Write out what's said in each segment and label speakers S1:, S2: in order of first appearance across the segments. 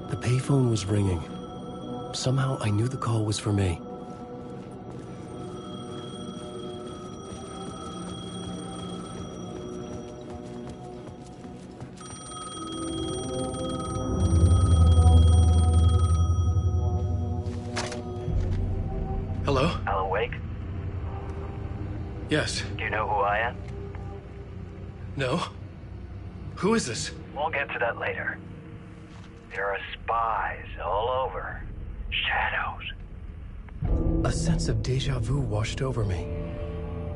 S1: The payphone was ringing. Somehow I knew the call was for me. Hello?
S2: Alan Wake?
S1: Yes.
S2: Do you know who I am?
S1: No? Who is this?
S2: We'll get to that later. There are spies all over. Shadows.
S1: A sense of deja vu washed over me.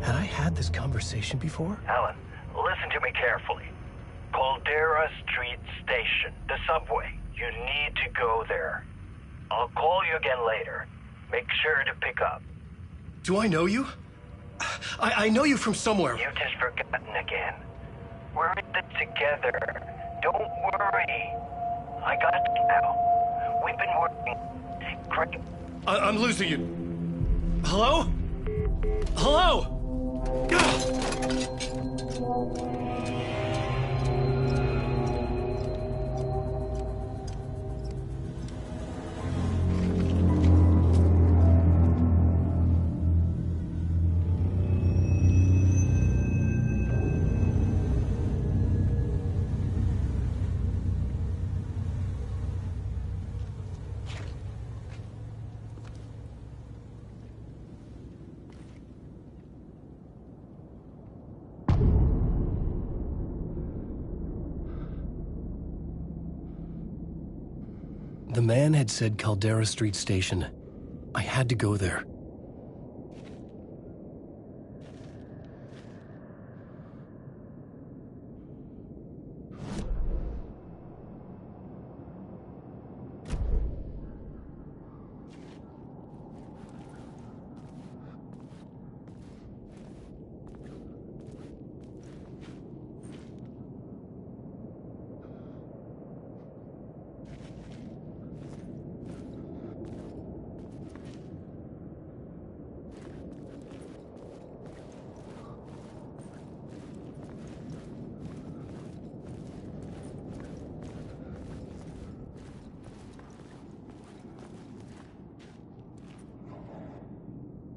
S1: Had I had this conversation before?
S2: Alan, listen to me carefully. Caldera Street Station, the subway. You need to go there. I'll call you again later. Make sure to pick up.
S1: Do I know you? I know you from somewhere.
S2: You've just forgotten again. We're in this together. Don't worry. I got you now. We've been working great.
S1: I'm losing you. Hello? Hello? The man had said Caldera Street Station. I had to go there.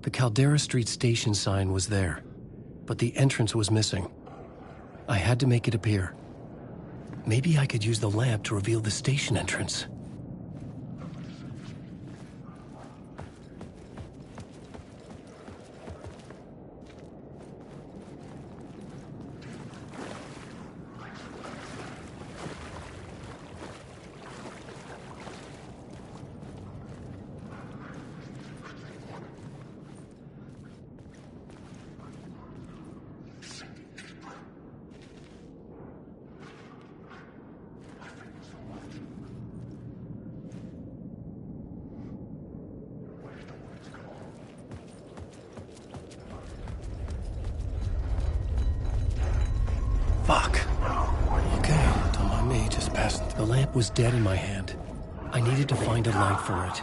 S1: The Caldera Street Station sign was there, but the entrance was missing. I had to make it appear. Maybe I could use the lamp to reveal the station entrance. Fuck. Okay, don't mind me, just passing. The lamp was dead in my hand. I needed to find a light for it.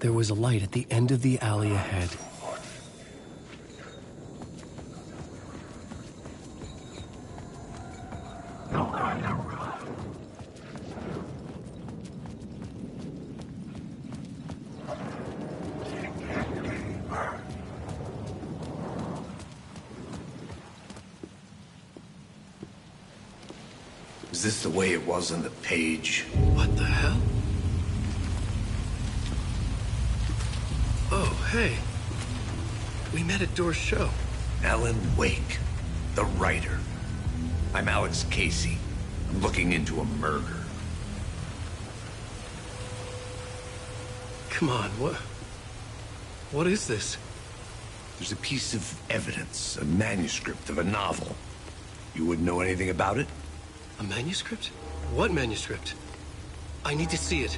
S1: There was a light at the end of the alley ahead.
S3: Is this the way it was on the page?
S1: What the hell? Oh, hey. We met at Door's show.
S3: Alan Wake, the writer. I'm Alex Casey. I'm looking into a murder.
S1: Come on, what is this?
S3: There's a piece of evidence, a manuscript of a novel. You wouldn't know anything about it?
S1: A manuscript? What manuscript? I need to see it.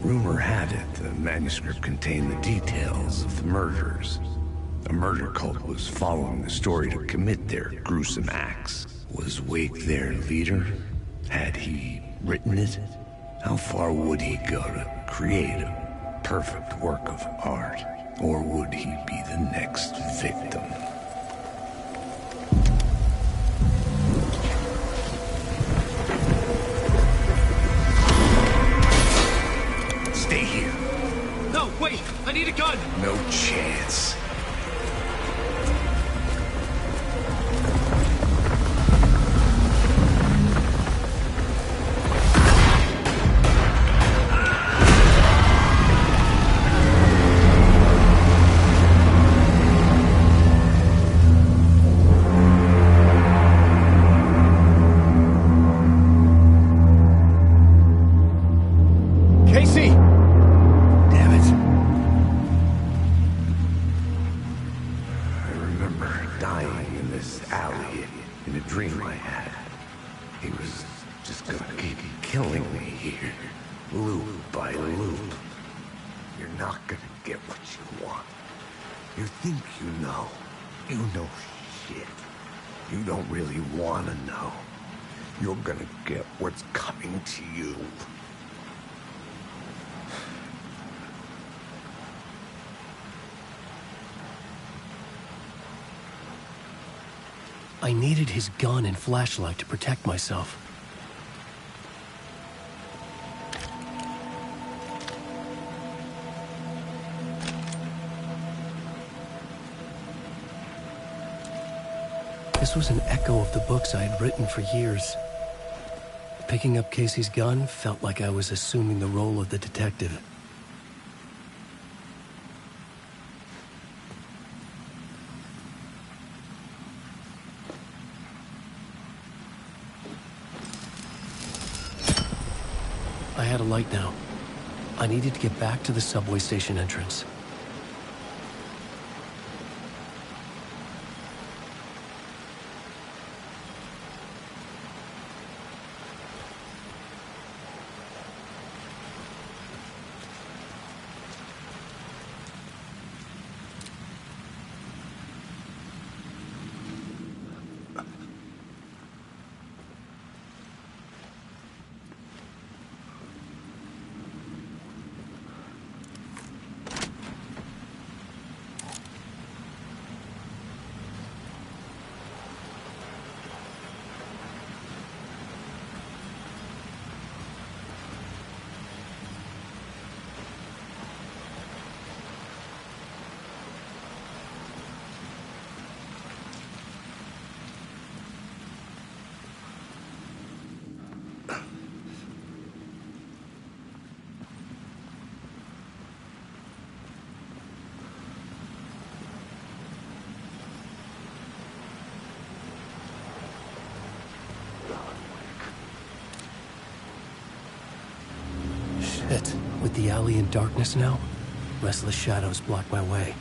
S3: Rumor had it the manuscript contained the details of the murders. A murder cult was following the story to commit their gruesome acts. Was Wake their leader? Had he written it? How far would he go to create a perfect work of art? Or would he be the next victim? Stay here.
S1: No, wait! I need a gun!
S3: No chance.
S1: Casey!
S3: Damn it. I remember dying in this alley in a dream I had. He was just gonna keep killing me here, loop by loop. You're not gonna get what you want. You think you know. You know shit. You don't really wanna know. You're gonna get what's coming to you.
S1: I needed his gun and flashlight to protect myself. This was an echo of the books I had written for years. Picking up Casey's gun felt like I was assuming the role of the detective. I had a light now. I needed to get back to the subway station entrance. Shit. With the alley in darkness now, restless shadows block my way.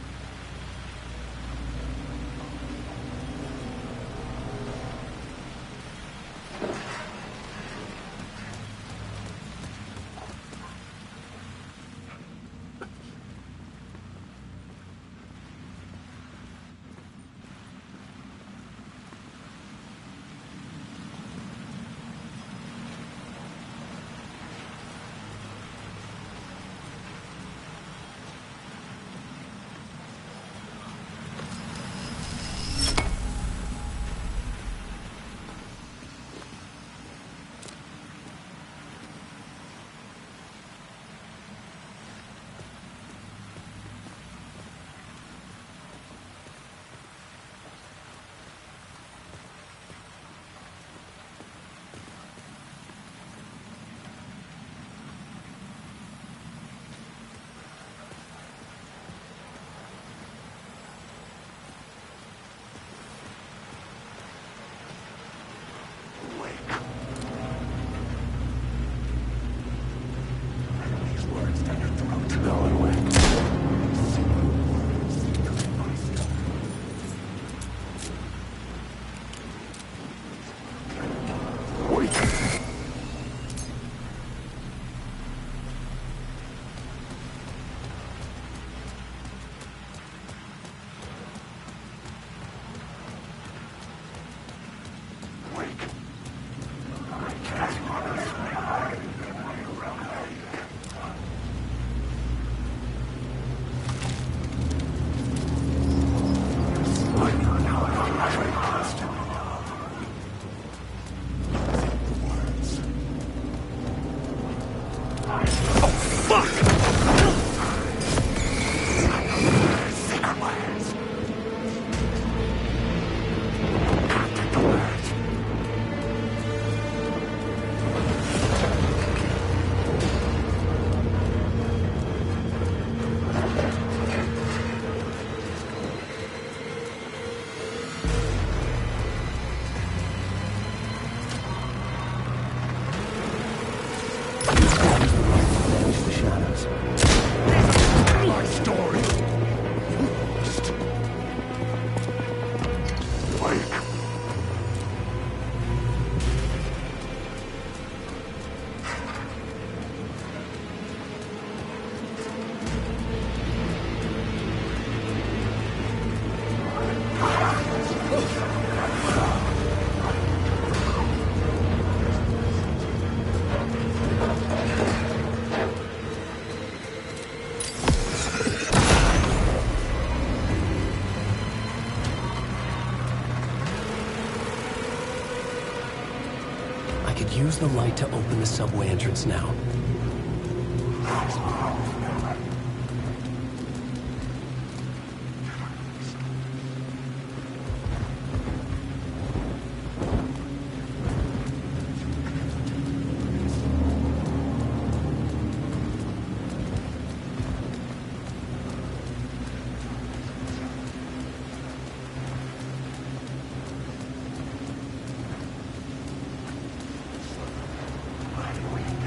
S1: use the light to open the subway entrance now.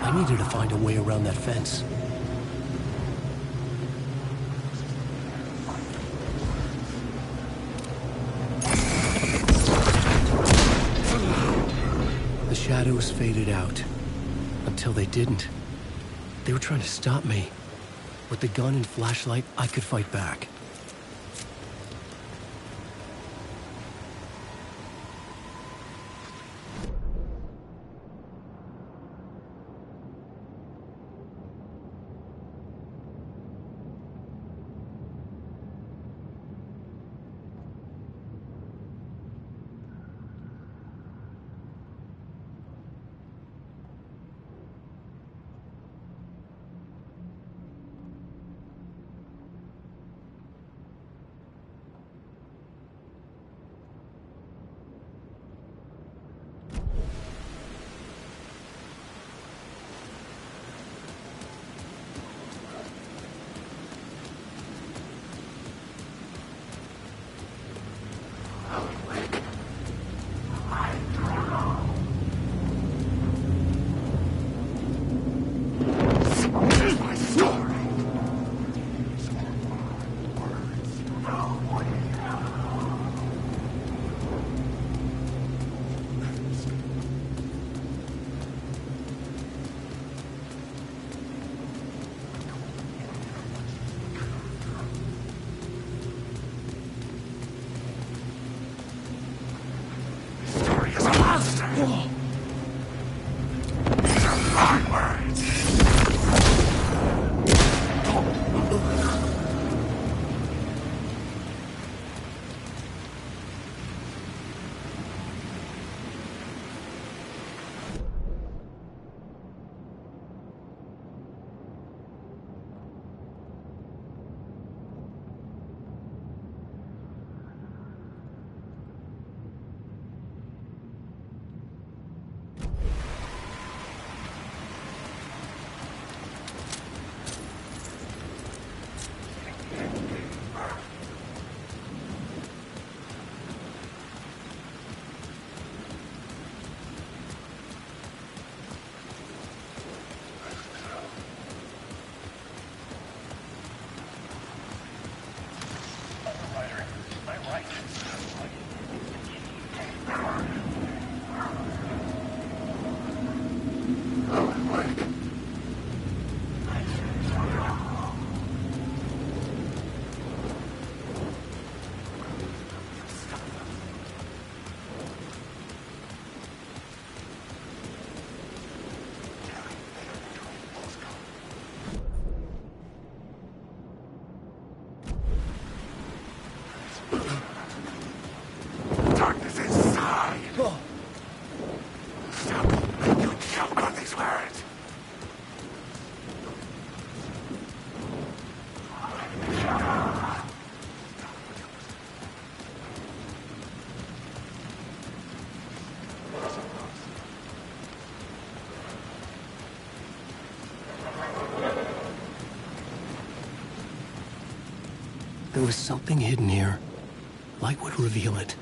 S1: I needed to find a way around that fence. The shadows faded out. Until they didn't. They were trying to stop me. With the gun and flashlight, I could fight back. There was something hidden here. Light would reveal it.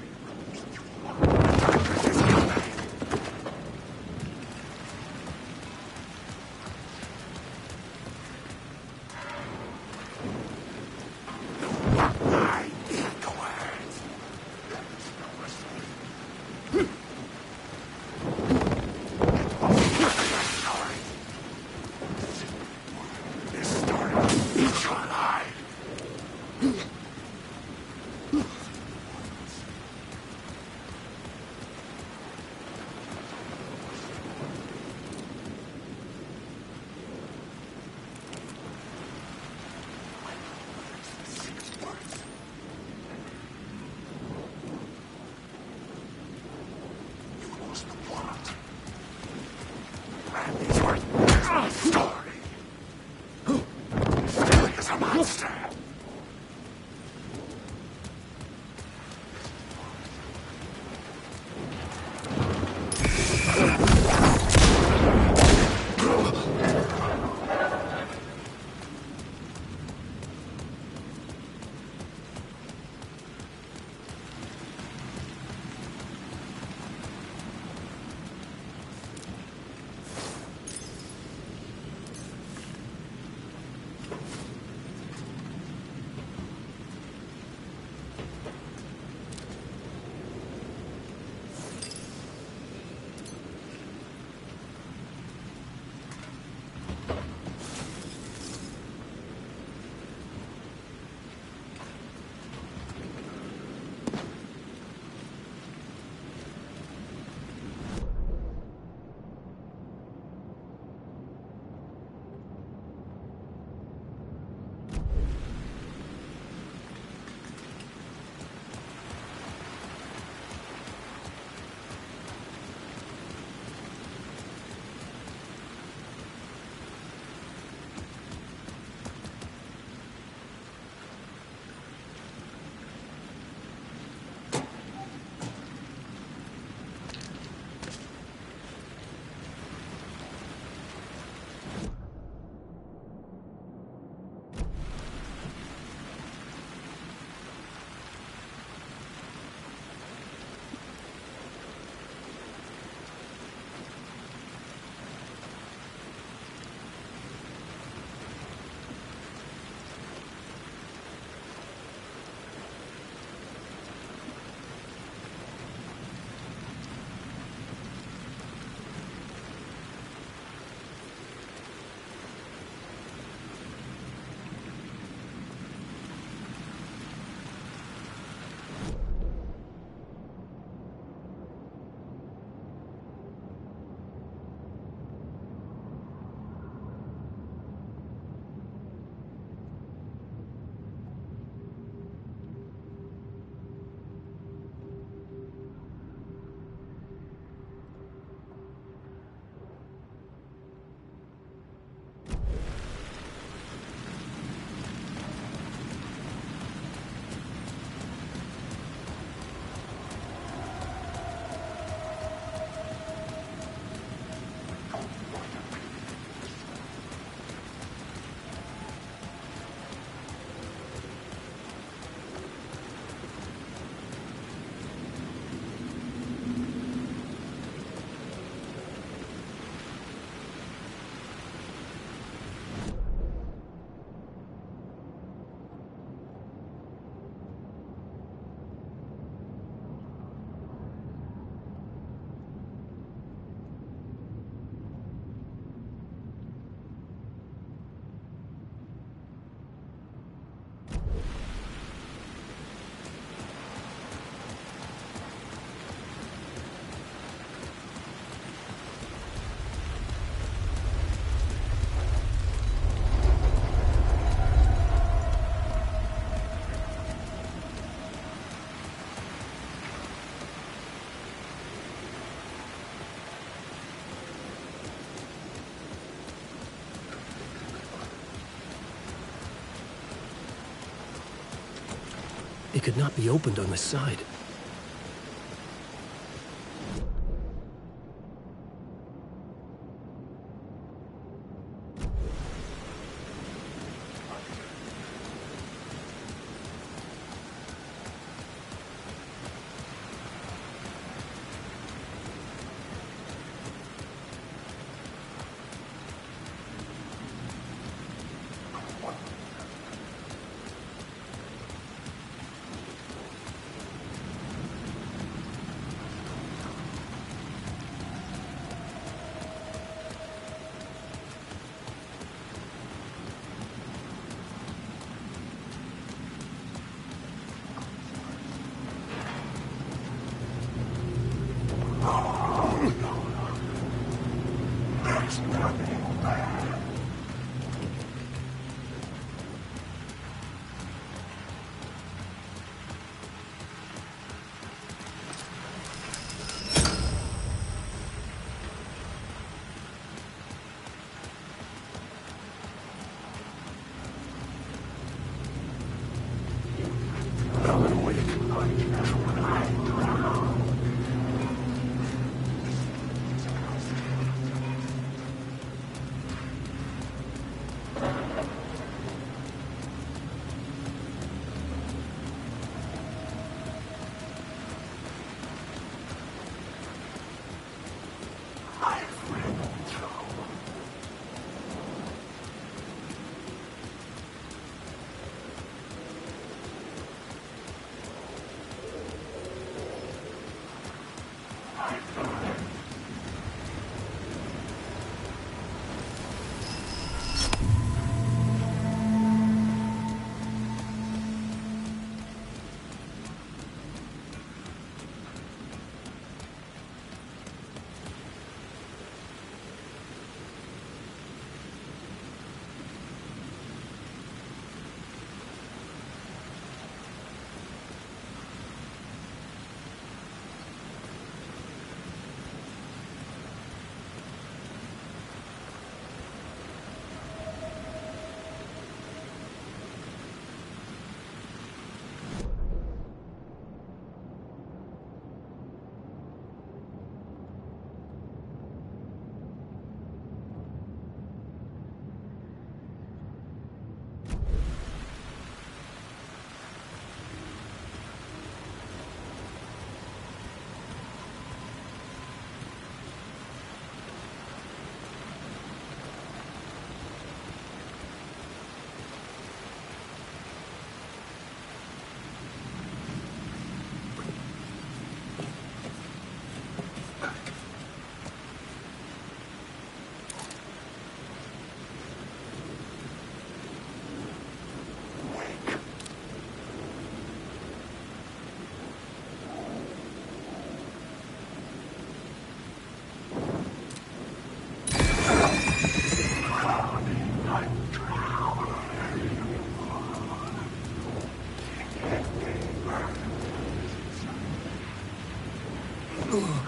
S1: It could not be opened on the side.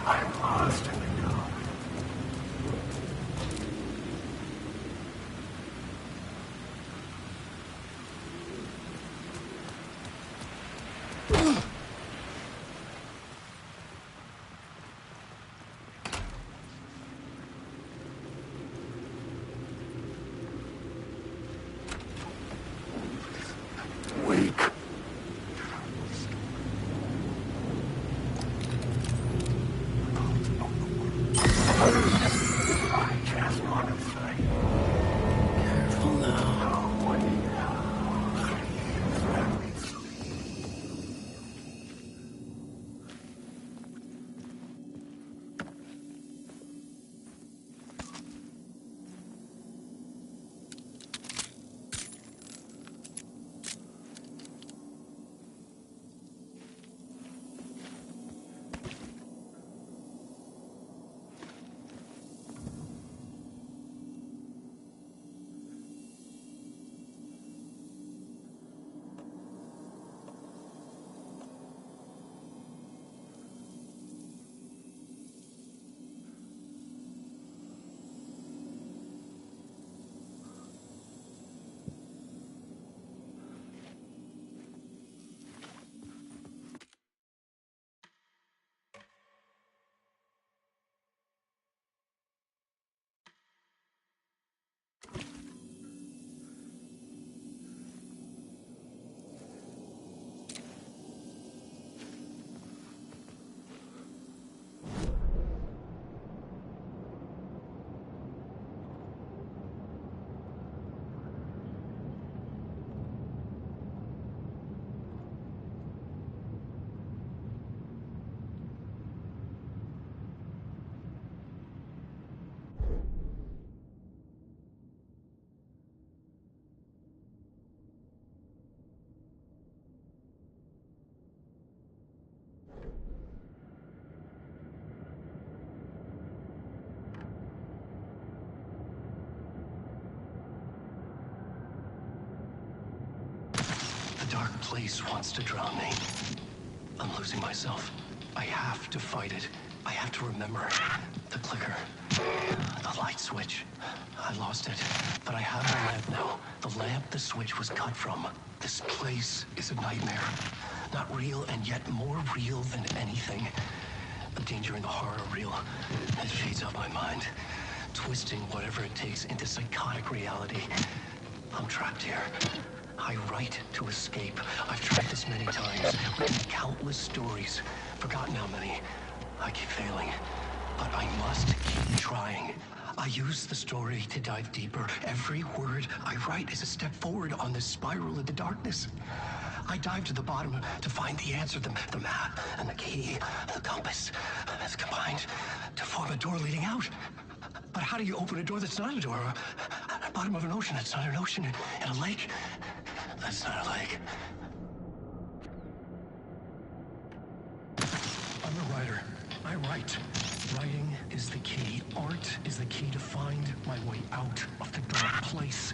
S3: I'm lost in the dark. Wake. I just want to fight.
S1: Careful now. The dark place wants to drown me. I'm losing myself. I have to fight it. I have to remember. The clicker. The light switch. I lost it. But I have the lamp now. The lamp the switch was cut from. This place is a nightmare. Not real and yet more real than anything. The danger and the horror real. It shades up my mind, twisting whatever it takes into psychotic reality. I'm trapped here. I write to escape. I've tried this many times, written countless stories, forgotten how many. I keep failing, but I must keep trying. I use the story to dive deeper. Every word I write is a step forward on this spiral into darkness. I dive to the bottom to find the answer, the map and the key, the compass. It's combined to form a door leading out. But how do you open a door that's not a door? At the bottom of an ocean that's not an ocean. In a lake that's not a lake. I'm a writer. I write. Writing is the key. Art is the key to find my way out of the dark place.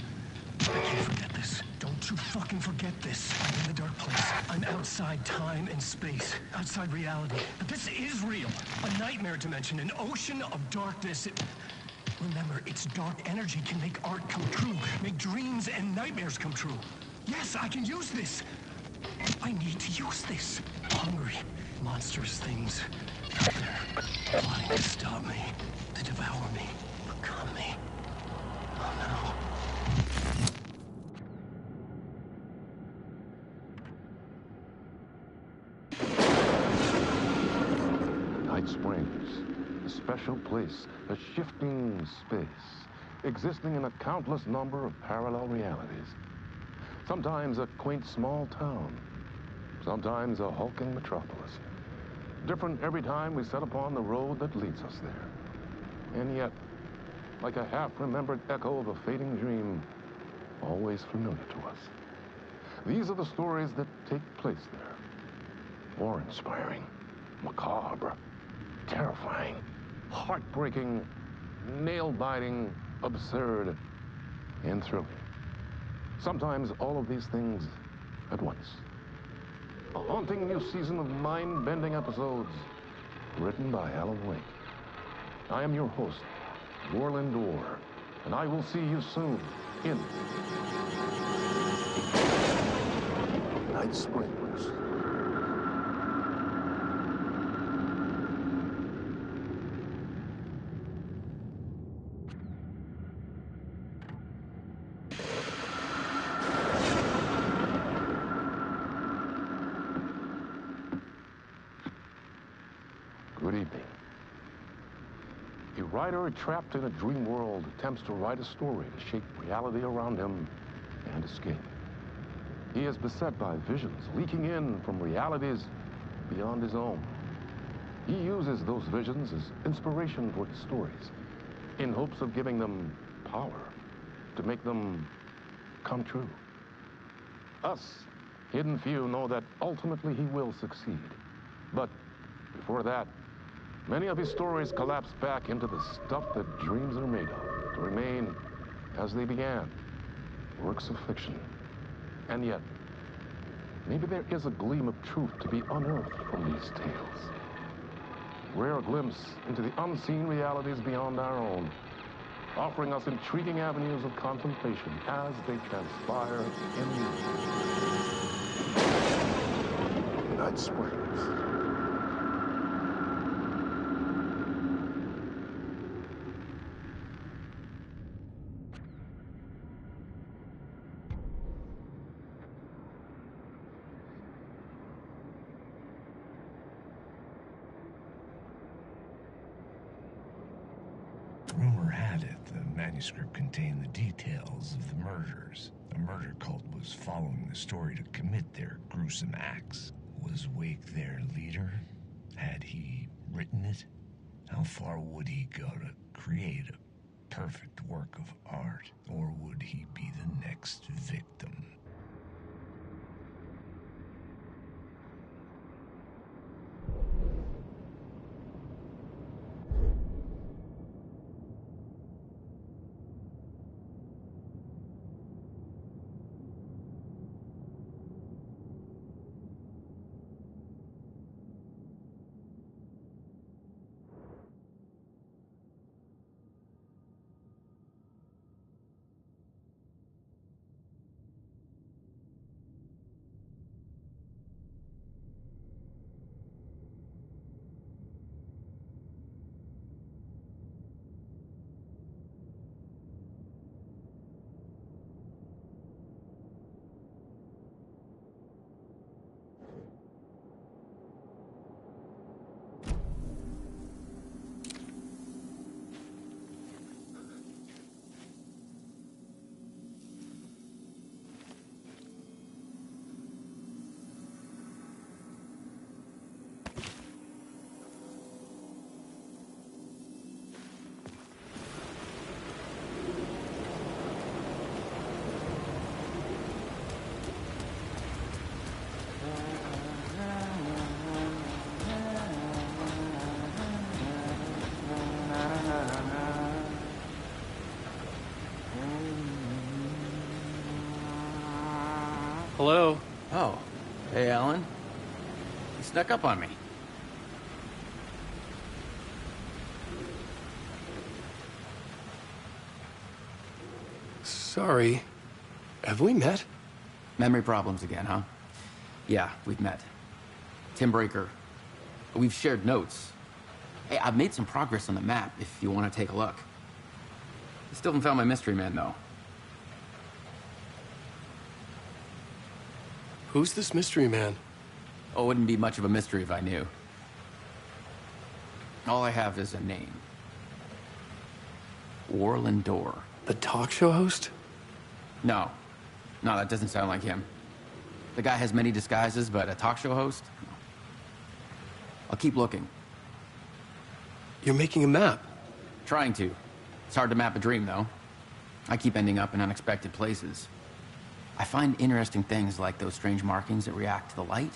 S1: I can't forget this. Don't you fucking forget this. I'm in the dark place. I'm outside time and space. Outside reality. But this is real. A nightmare dimension. An ocean of darkness. Remember, its dark energy can make art come true. Make dreams and nightmares come true. Yes, I can use this. I need to use this. Hungry, monstrous things out there. Plotting to stop me. To devour me. Become me. Oh no.
S4: Night Springs, a special place, a shifting space, existing in a countless number of parallel realities. Sometimes a quaint small town, sometimes a hulking metropolis. Different every time we set upon the road that leads us there. And yet, like a half-remembered echo of a fading dream, always familiar to us. These are the stories that take place there. Awe-inspiring, macabre, terrifying, heartbreaking, nail-biting, absurd, and thrilling. Sometimes all of these things at once. A haunting new season of mind-bending episodes written by Alan Wake. I am your host, Warland Orr, and I will see you soon in Night Springs. Good evening. A writer trapped in a dream world attempts to write a story to shape reality around him and escape. He is beset by visions leaking in from realities beyond his own. He uses those visions as inspiration for his stories, in hopes of giving them power, to make them come true. Us, hidden few, know that ultimately he will succeed. But before that, many of his stories collapse back into the stuff that dreams are made of, to remain as they began, works of fiction. And yet, maybe there is a gleam of truth to be unearthed from these tales. Rare glimpse into the unseen realities beyond our own, offering us intriguing avenues of contemplation as they transpire in Night Springs.
S5: Rumor had it the manuscript contained the details of the murders. A murder cult was following the story to commit their gruesome acts. Was Wake their leader? Had he written it? How far would he go to create a perfect work of art? Or would he be the next victim?
S1: Hello?
S6: Oh. Hey, Alan. You snuck up on me.
S1: Sorry. Have we met?
S6: Memory problems again, huh? Yeah, we've met. Tim Breaker. We've shared notes. Hey, I've made some progress on the map if you want to take a look. Still haven't found my mystery man, though.
S1: Who's this mystery man?
S6: Oh, it wouldn't be much of a mystery if I knew. All I have is a name. Warland Dorr.
S1: The talk show host?
S6: No. No, that doesn't sound like him. The guy has many disguises, but a talk show host? No. I'll keep looking.
S1: You're making a map.
S6: Trying to. It's hard to map a dream, though. I keep ending up in unexpected places. I find interesting things like those strange markings that react to the light,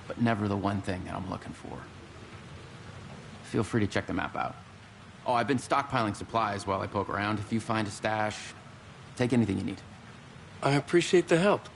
S6: but never the one thing that I'm looking for. Feel free to check the map out. Oh, I've been stockpiling supplies while I poke around. If you find a stash, take anything you need.
S1: I appreciate the help.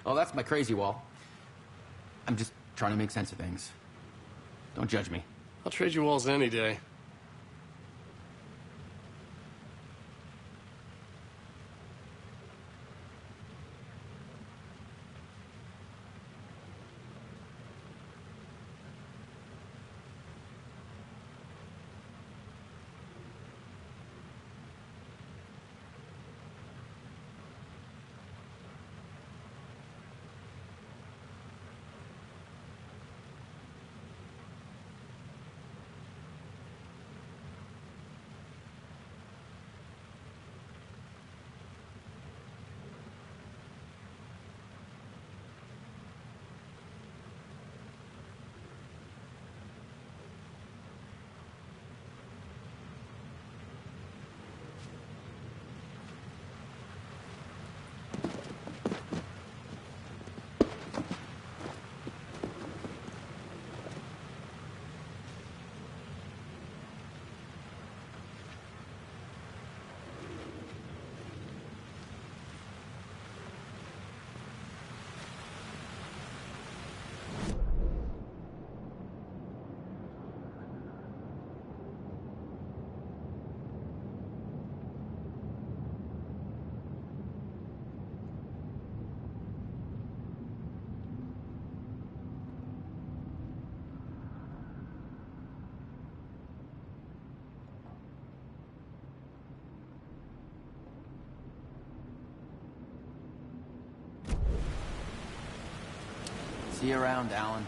S6: Oh, that's my crazy wall. I'm just trying to make sense of things. Don't judge me.
S1: I'll trade you walls any day.
S6: See you around, Alan.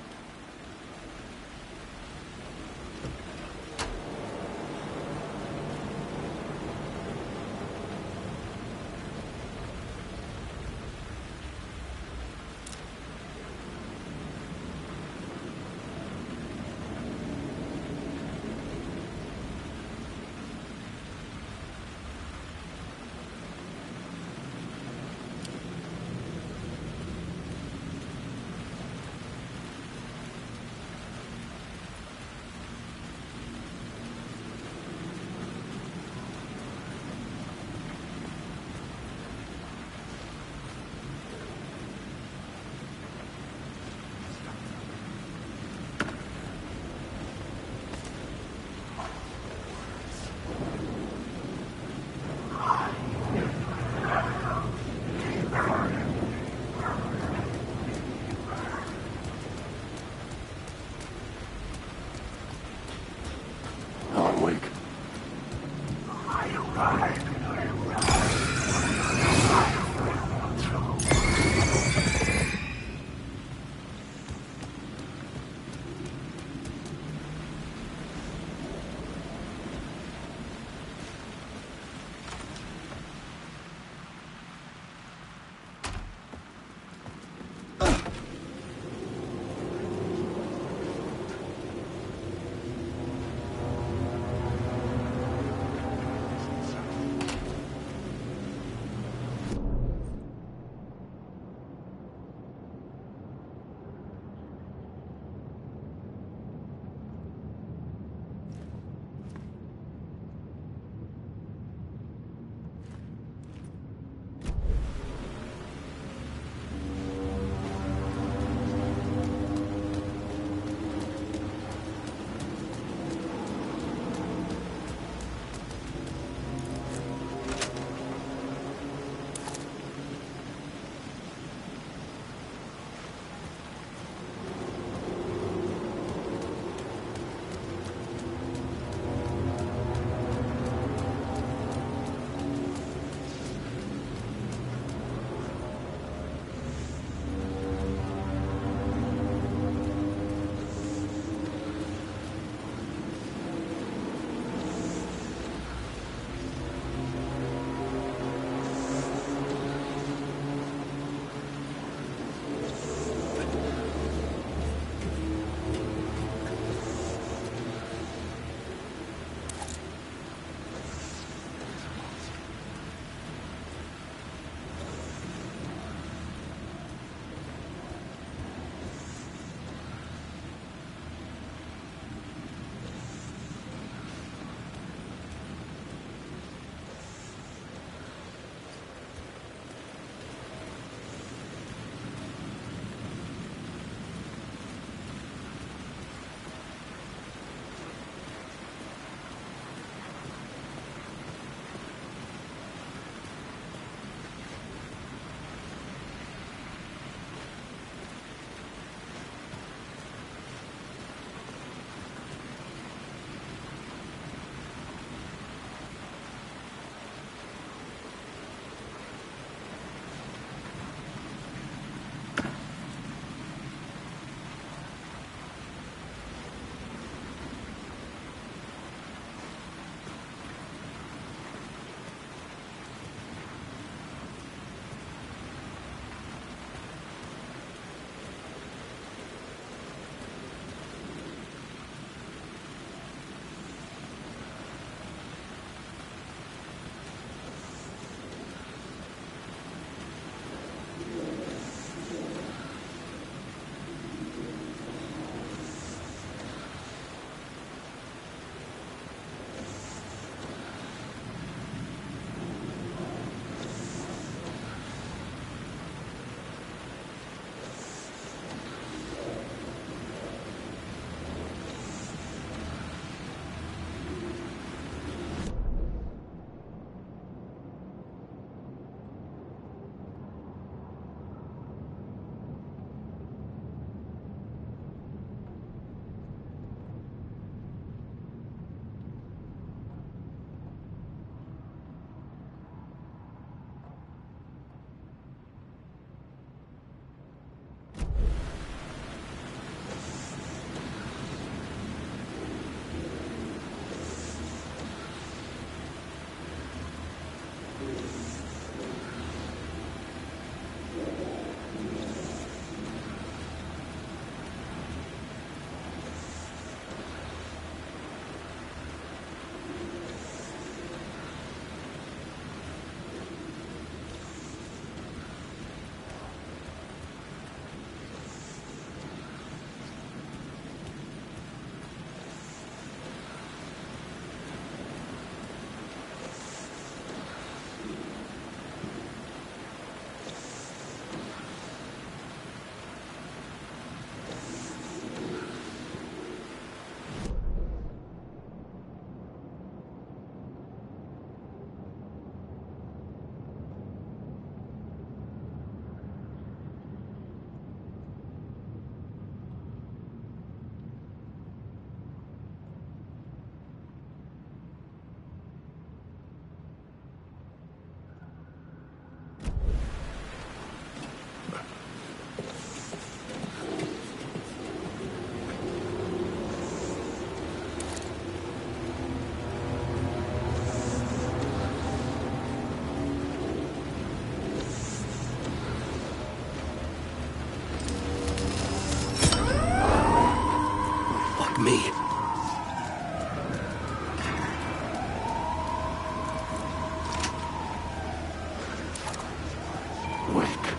S3: me. Wake.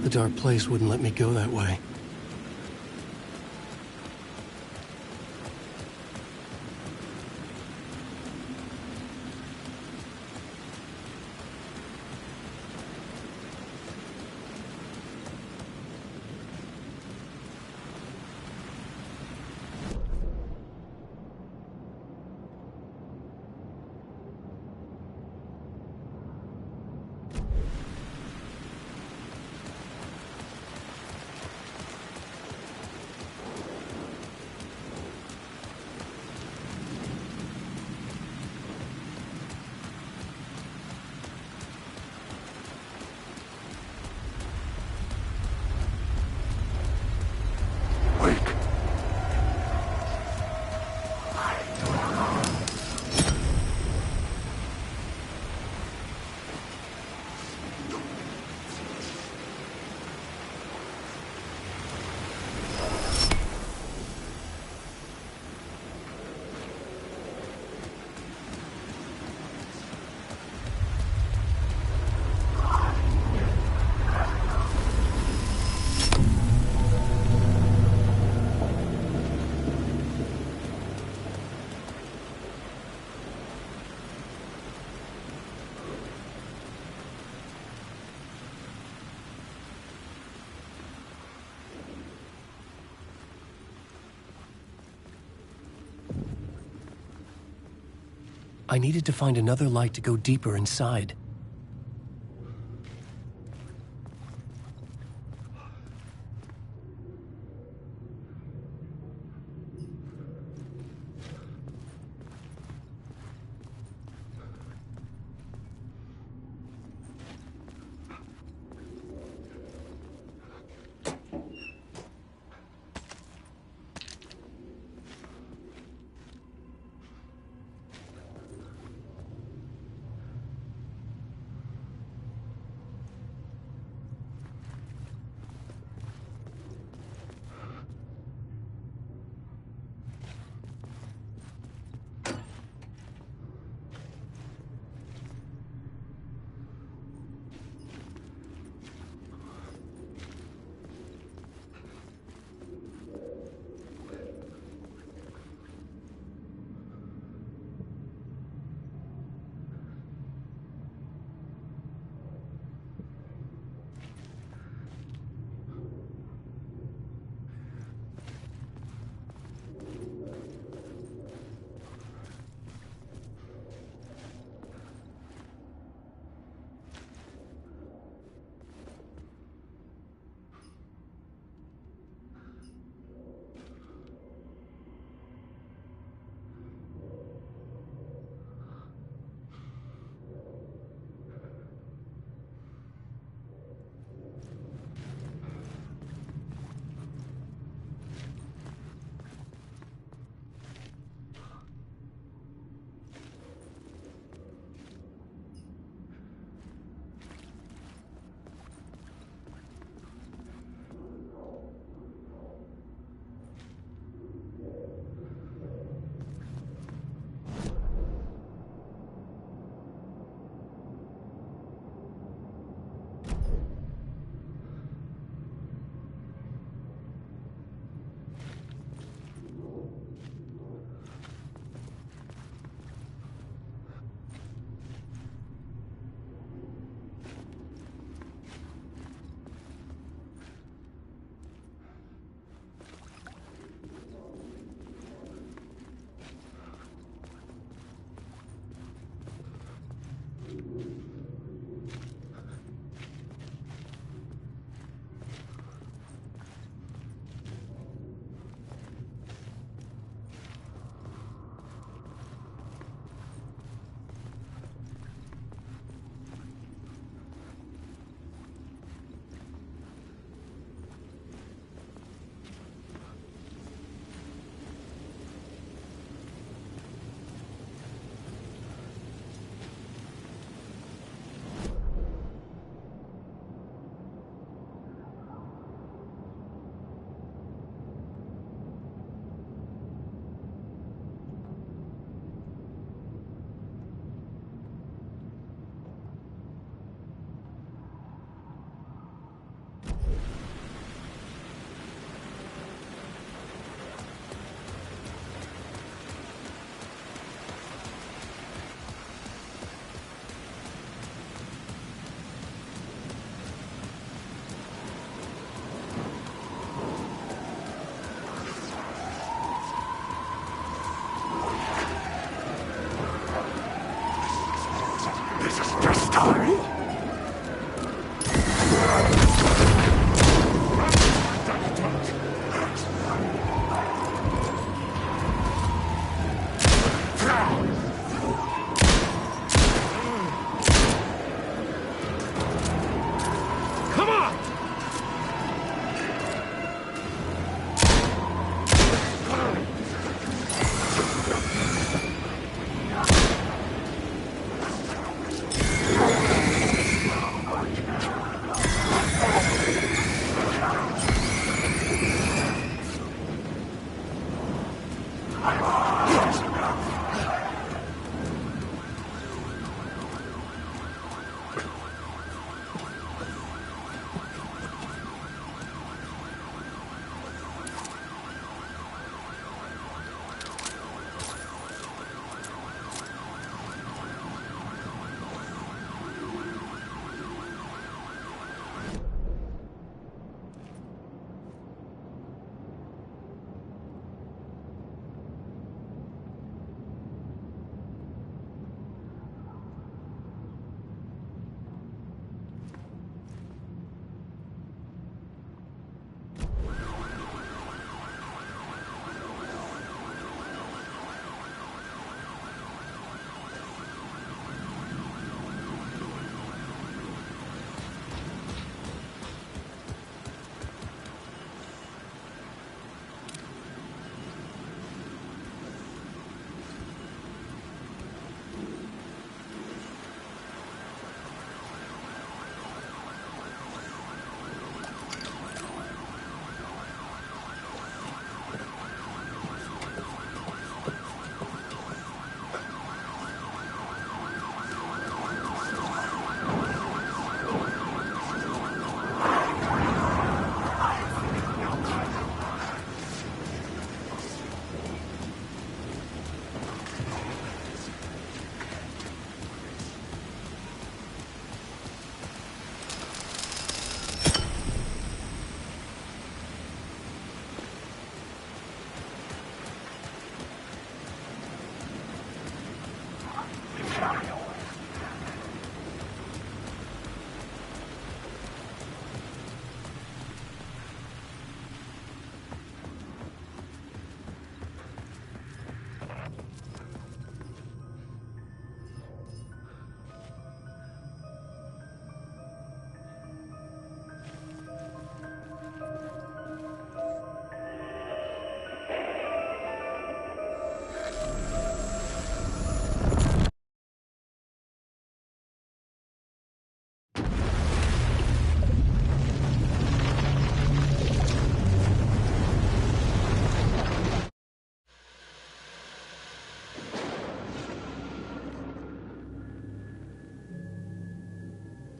S1: The dark place wouldn't let me go that way. I needed to find another light to go deeper inside.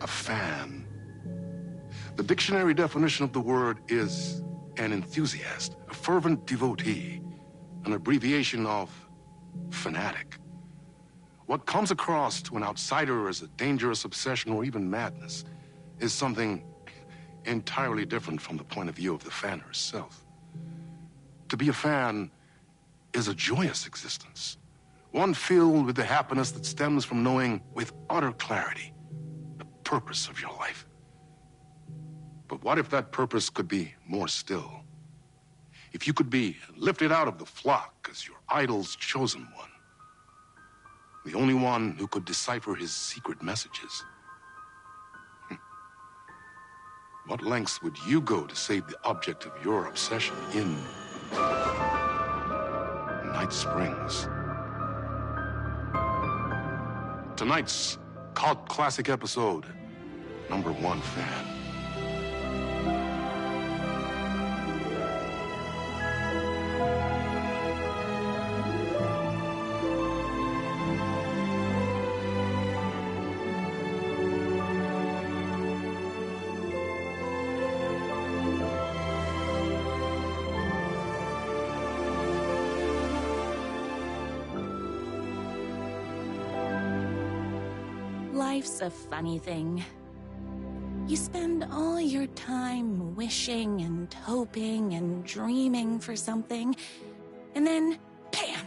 S4: A fan. The dictionary definition of the word is an enthusiast, a fervent devotee, an abbreviation of fanatic. What comes across to an outsider as a dangerous obsession or even madness is something entirely different from the point of view of the fan herself. To be a fan is a joyous existence, one filled with the happiness that stems from knowing with utter clarity the purpose of your life. But what if that purpose could be more still? If you could be lifted out of the flock as your idol's chosen one, the only one who could decipher his secret messages. What lengths would you go to save the object of your obsession in Night Springs? Tonight's cult classic episode, #1 Fan.
S7: Life's a funny thing. You spend all your time wishing and hoping and dreaming for something, and then, bam!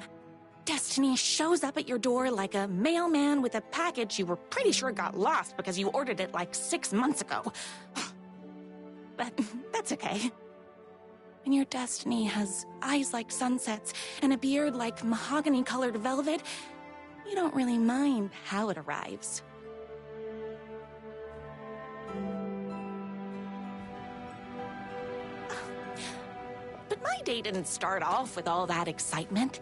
S7: Destiny shows up at your door like a mailman with a package you were pretty sure got lost because you ordered it like 6 months ago. But that's okay. When your destiny has eyes like sunsets and a beard like mahogany-colored velvet, you don't really mind how it arrives. But my day didn't start off with all that excitement.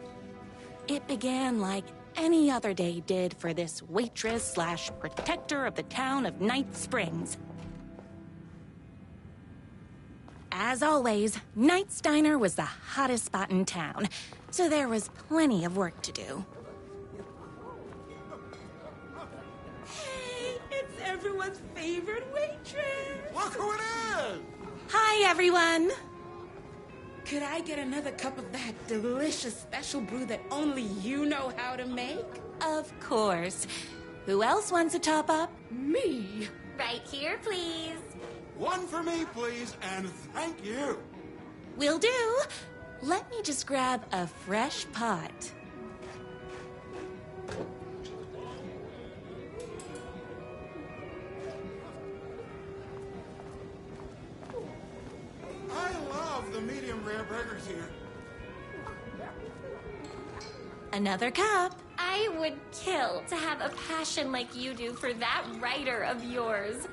S7: It began like any other day did for this waitress/protector of the town of Night Springs. As always, Knight's Diner was the hottest spot in town, so there was plenty of work to do.
S8: Hey, it's everyone's favorite waitress.
S9: Look who it is!
S7: Hi, everyone!
S8: Could I get another cup of that delicious special brew that only you know how to make?
S7: Of course. Who else wants a top up?
S8: Me.
S10: Right here, please.
S9: One for me, please, and thank you.
S7: Will do. Let me just grab a fresh pot.
S9: I love the medium rare burgers here.
S7: Another cup.
S10: I would kill to have a passion like you do for that writer of yours.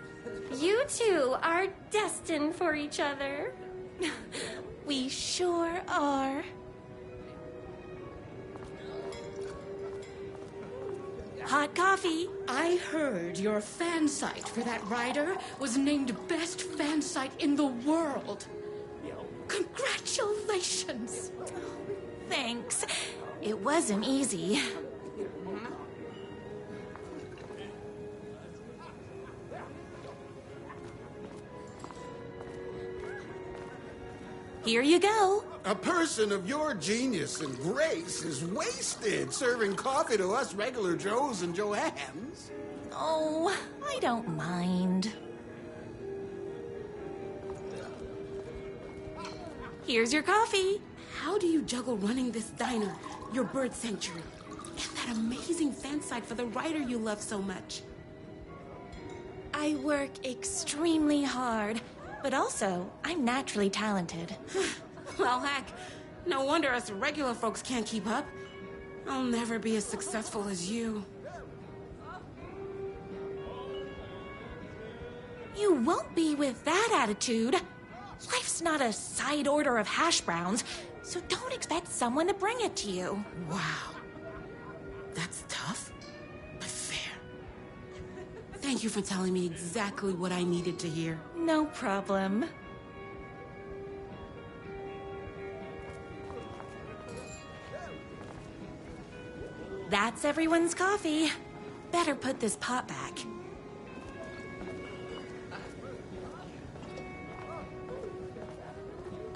S10: You two are destined for each other.
S7: We sure are. Hot coffee.
S8: I heard your fan site for that writer was named best fan site in the world. Congratulations.
S7: Thanks. It wasn't easy. Here you go.
S9: A person of your genius and grace is wasted serving coffee to us regular Joes and Joannes.
S7: Oh, I don't mind. Here's your coffee.
S8: How do you juggle running this diner, your bird sanctuary, and that amazing fan site for the writer you love so much?
S7: I work extremely hard, but also I'm naturally talented.
S8: Well, heck, no wonder us regular folks can't keep up. I'll never be as successful as you.
S7: You won't be with that attitude. Life's not a side order of hash browns, so don't expect someone to bring it to you.
S8: Wow. That's tough, but fair. Thank you for telling me exactly what I needed to hear.
S7: No problem. That's everyone's coffee. Better put this pot back.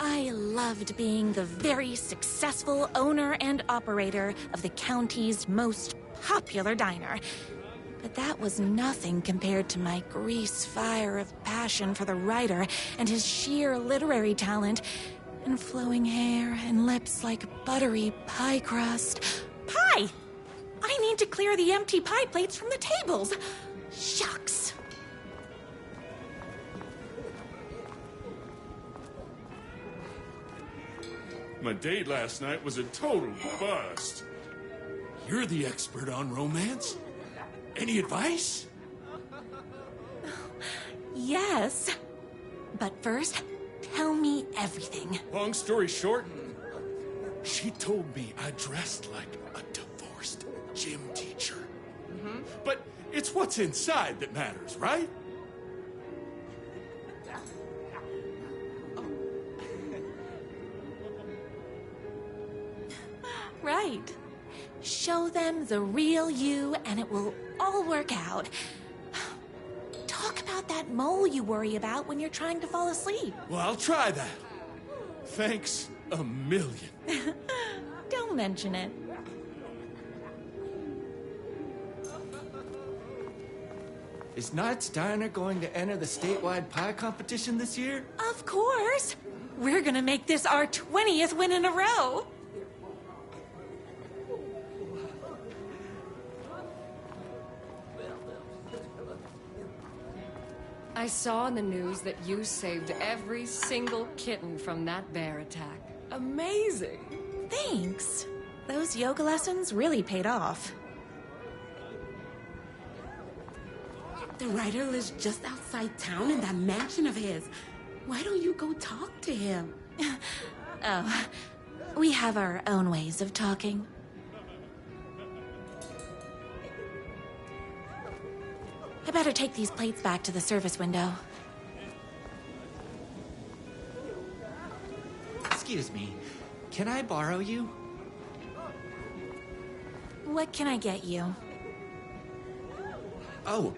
S7: I loved being the very successful owner and operator of the county's most popular diner. But that was nothing compared to my grease fire of passion for the writer and his sheer literary talent, and flowing hair and lips like buttery pie crust. Pie! I need to clear the empty pie plates from the tables. Shucks.
S11: My date last night was a total bust. You're the expert on romance. Any advice?
S7: Yes. But first, tell me everything.
S11: Long story short, she told me I dressed like a divorced gym teacher. But it's what's inside that matters, right?
S7: Right. Show them the real you and it will all work out. Talk about that mole you worry about when you're trying to fall asleep.
S11: Well, I'll try that. Thanks a million.
S7: Don't mention it.
S12: Is Knight's Diner going to enter the statewide pie competition this year?
S7: Of course. We're gonna make this our 20th win in a row.
S13: I saw in the news that you saved every single kitten from that bear attack. Amazing!
S7: Thanks. Those yoga lessons really paid off.
S8: The writer lives just outside town in that mansion of his. Why don't you go talk to him?
S7: Oh, we have our own ways of talking. I better take these plates back to the service window.
S12: Excuse me. Can I borrow you?
S7: What can I get you?
S12: Oh.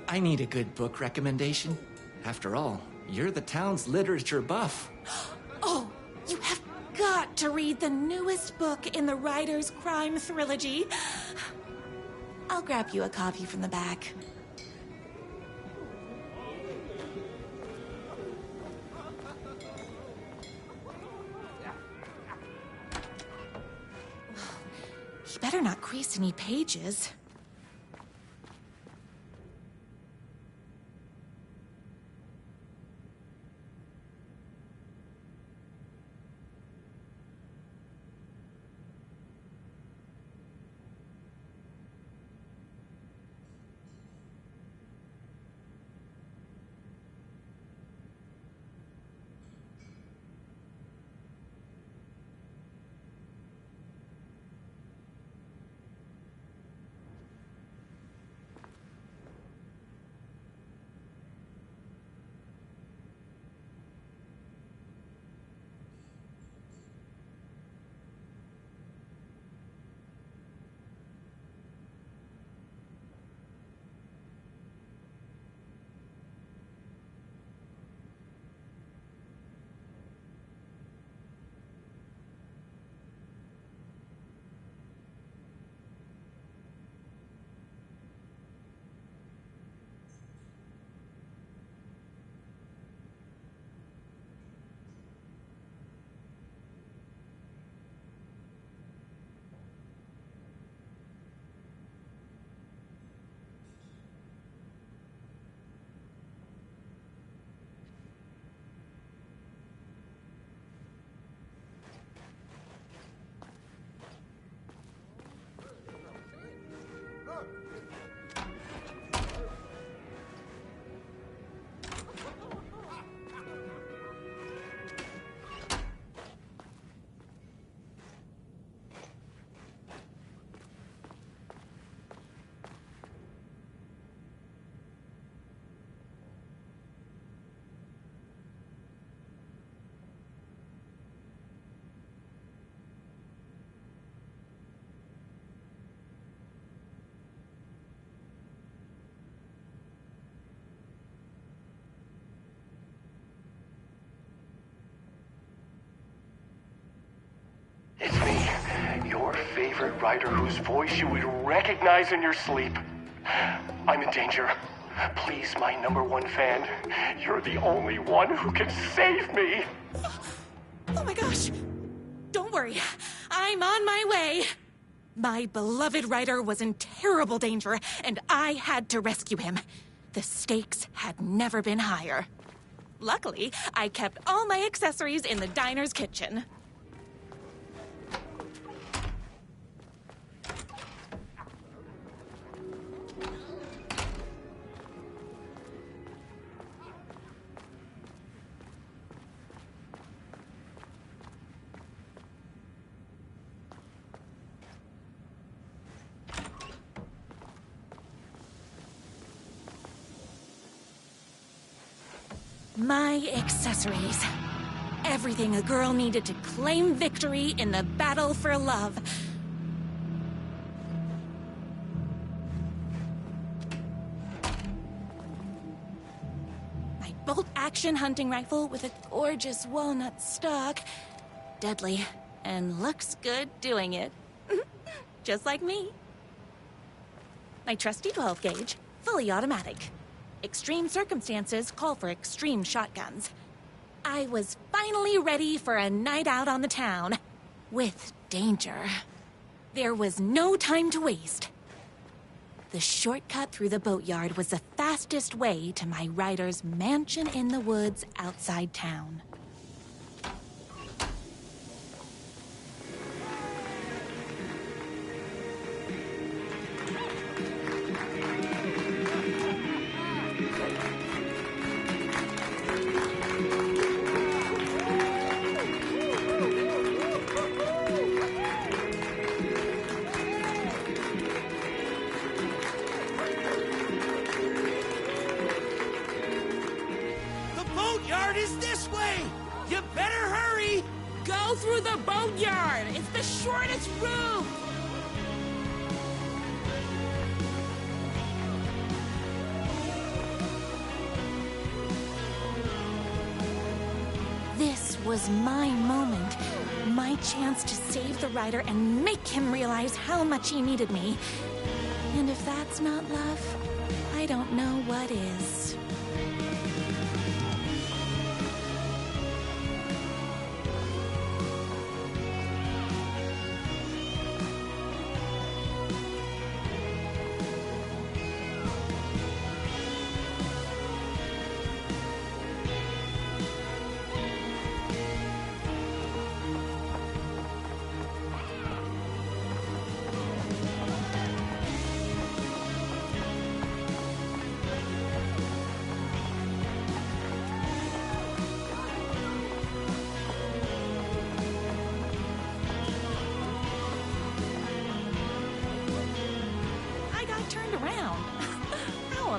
S12: I need a good book recommendation. After all, you're the town's literature buff.
S7: Oh, you have got to read the newest book in the Writer's Crime Trilogy. I'll grab you a copy from the back. You better not crease any pages.
S14: It's me, your favorite writer whose voice you would recognize in your sleep. I'm in danger. Please, my #1 fan, you're the only one who can save me.
S7: Oh my gosh! Don't worry, I'm on my way. My beloved writer was in terrible danger, and I had to rescue him. The stakes had never been higher. Luckily, I kept all my accessories in the diner's kitchen. My accessories. Everything a girl needed to claim victory in the battle for love. My bolt-action hunting rifle with a gorgeous walnut stock. Deadly, and looks good doing it. Just like me. My trusty 12-gauge, fully automatic. Extreme circumstances call for extreme shotguns. I was finally ready for a night out on the town. With danger. There was no time to waste. The shortcut through the boatyard was the fastest way to my writer's mansion in the woods outside town.
S9: Yard is this way!
S8: through the boatyard! It's the shortest route!
S7: This was my moment. My chance to save the rider and make him realize how much he needed me. And if that's not love, I don't know what is.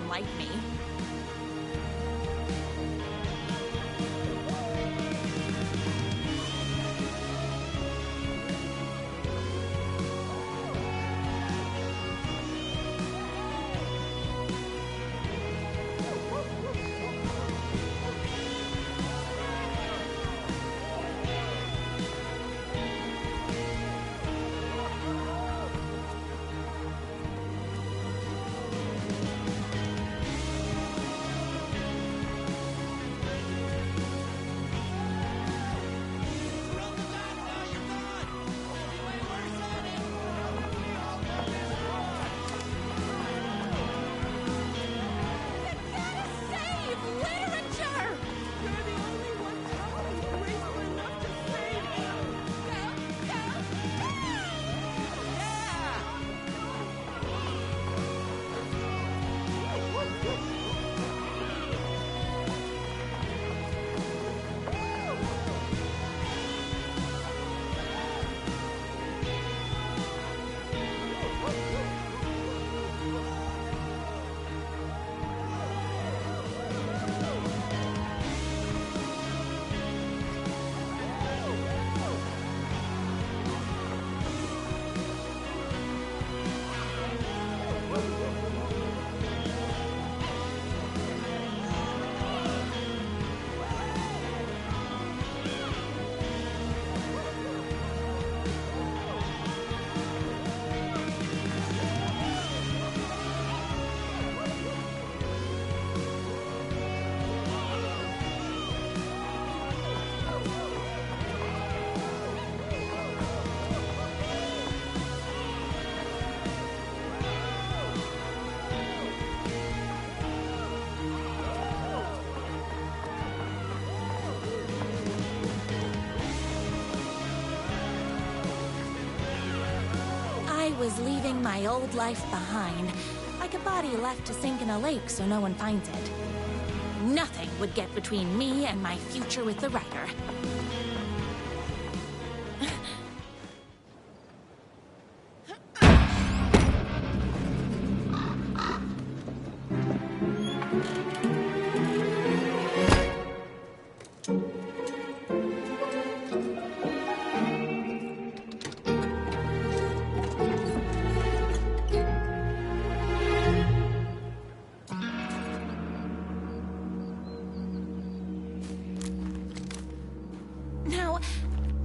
S7: Like me. I was leaving my old life behind, like a body left to sink in a lake so no one finds it. Nothing would get between me and my future with the rider.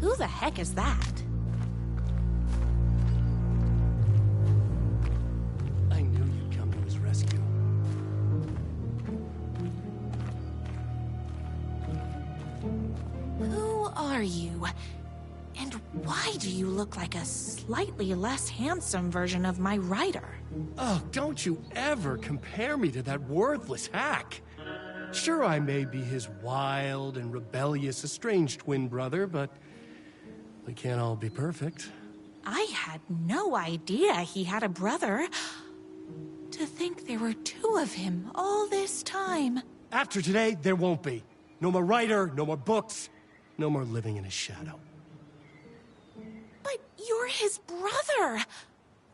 S7: Who the heck is that?
S1: I knew you'd come to his rescue.
S7: Who are you? And why do you look like a slightly less handsome version of my rider?
S1: Oh, don't you ever compare me to that worthless hack. Sure, I may be his wild and rebellious estranged twin brother, but we can't all be perfect.
S7: I had no idea he had a brother. To think there were two of him all this time.
S1: After today, there won't be. No more writer, no more books, no more living in his shadow.
S7: But you're his brother.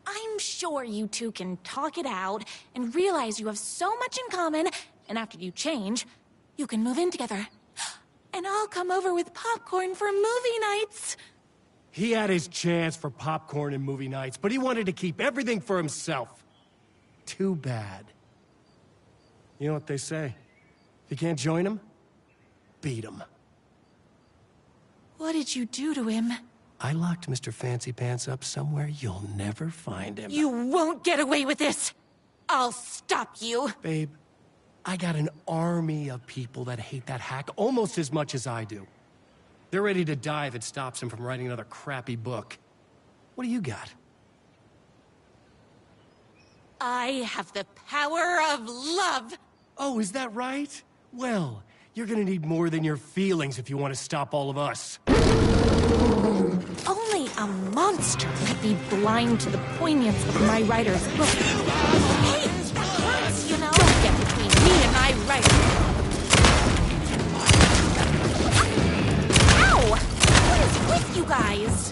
S7: I'm sure you two can talk it out and realize you have so much in common, and after you change, you can move in together. And I'll come over with popcorn for movie nights.
S15: He had his chance for popcorn and movie nights, but he wanted to keep everything for himself. Too bad. You know what they say? If you can't join him, beat him.
S7: What did you do to him?
S1: I locked Mr. Fancy Pants up somewhere you'll never find him.
S7: You won't get away with this! I'll stop you!
S15: Babe, I got an army of people that hate that hack almost as much as I do. They're ready to die if it stops him from writing another crappy book. What do you got?
S7: I have the power of love!
S15: Oh, is that right? Well, you're gonna need more than your feelings if you want to stop all of us.
S7: Only a monster could be blind to the poignance of my writer's book. Hey, that hurts, you know? Don't get between me and my writer. Ow! What is with you guys?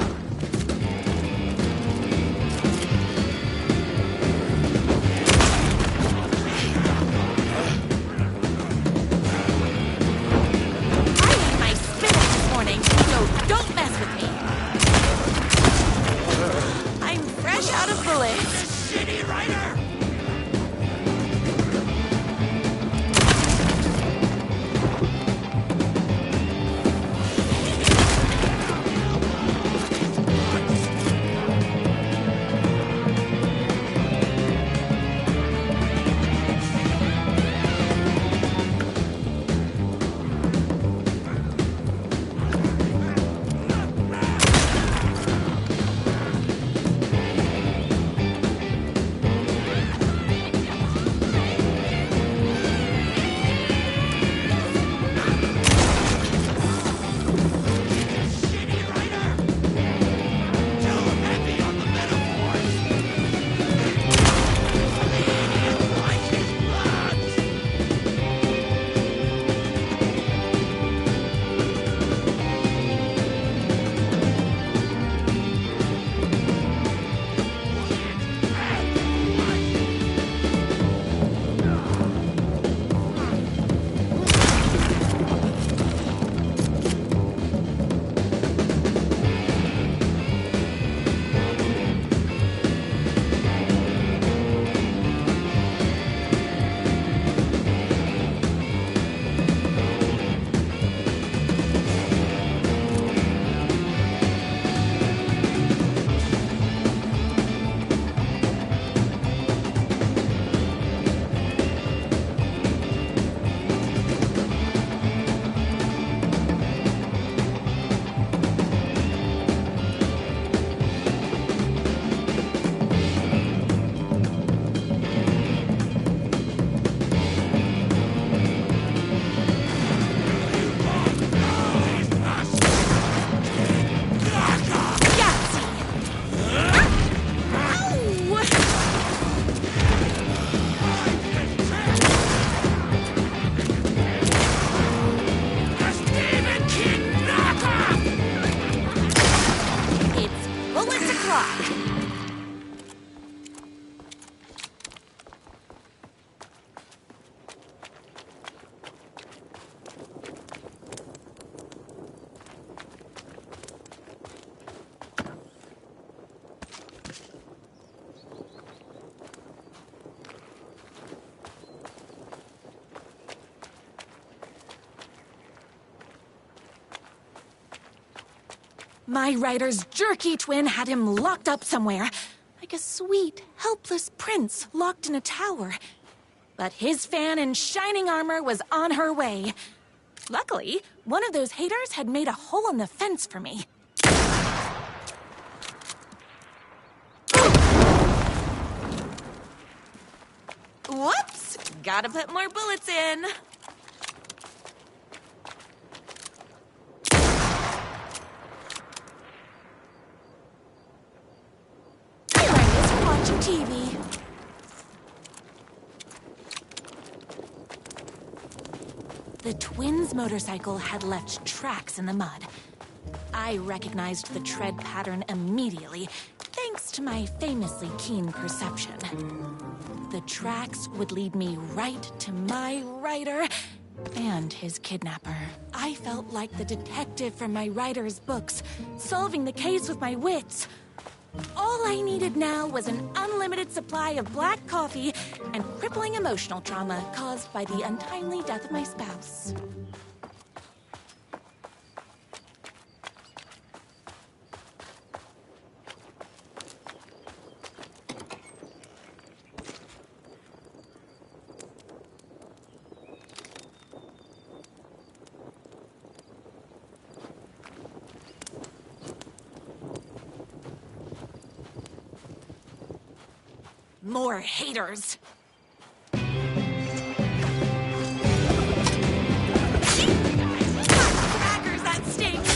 S7: Don't mess with me. I'm fresh out of bullets. Shitty writer! My writer's jerky twin had him locked up somewhere, like a sweet, helpless prince locked in a tower. But his fan in shining armor was on her way. Luckily, one of those haters had made a hole in the fence for me. Whoops! Gotta put more bullets in. Watching TV. The twins' motorcycle had left tracks in the mud. I recognized the tread pattern immediately, thanks to my famously keen perception. The tracks would lead me right to my writer And his kidnapper. I felt like the detective from my writer's books, solving the case with my wits. All I needed now was an unlimited supply of black coffee and crippling emotional trauma caused by the untimely death of my spouse. More haters. Crackers, that stinks.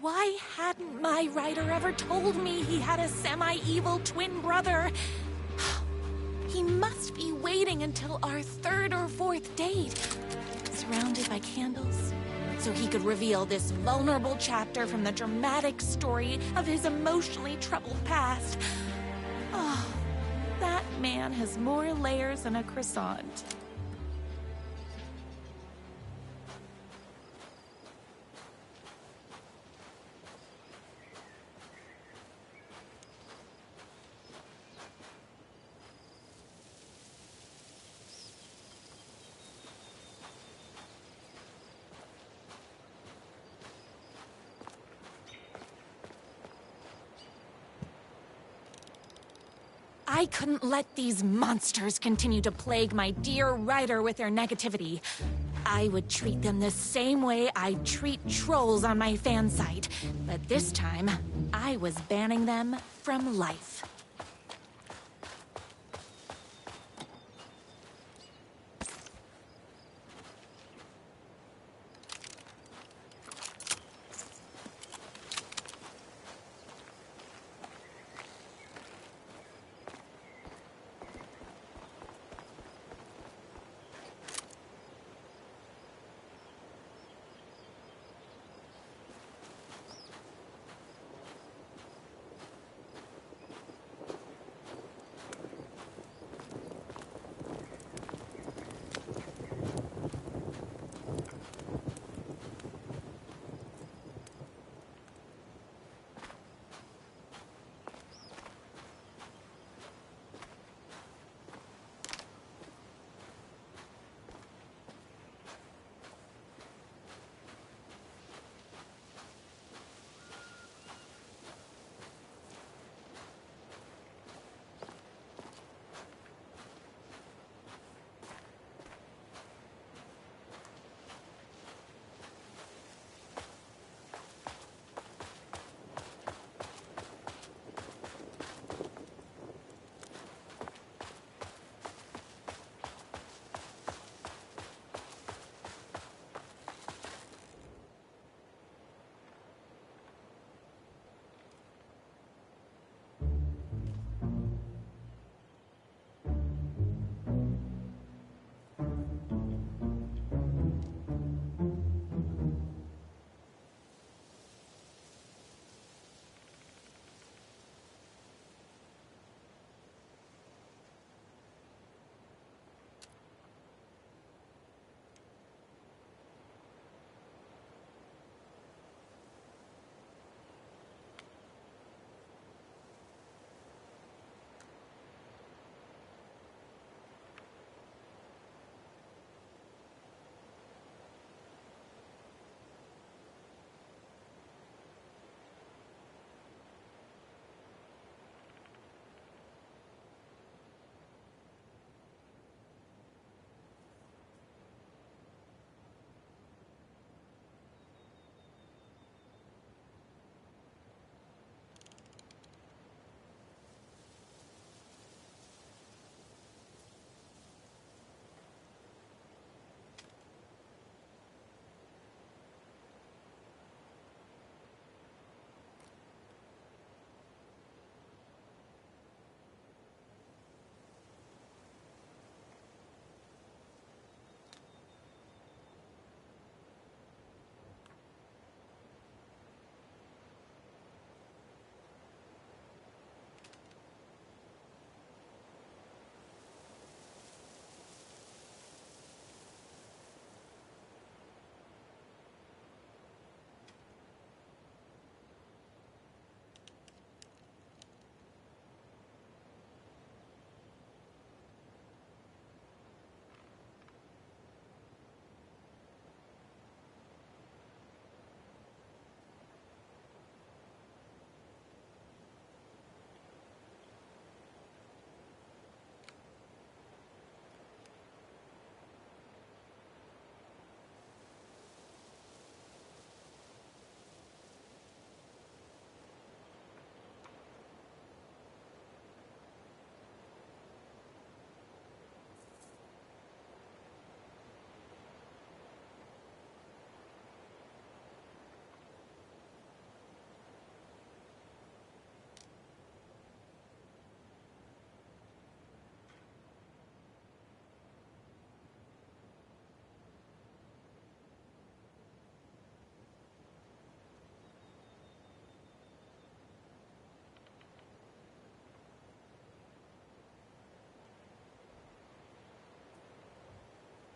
S7: Why hadn't my writer ever told me he had a semi-evil twin brother? He must be waiting until our third or fourth date, surrounded by candles, so he could reveal this vulnerable chapter from the dramatic story of his emotionally troubled past. Oh, that man has more layers than a croissant. I couldn't let these monsters continue to plague my dear writer with their negativity. I would treat them the same way I treat trolls on my fan site, but this time, I was banning them from life.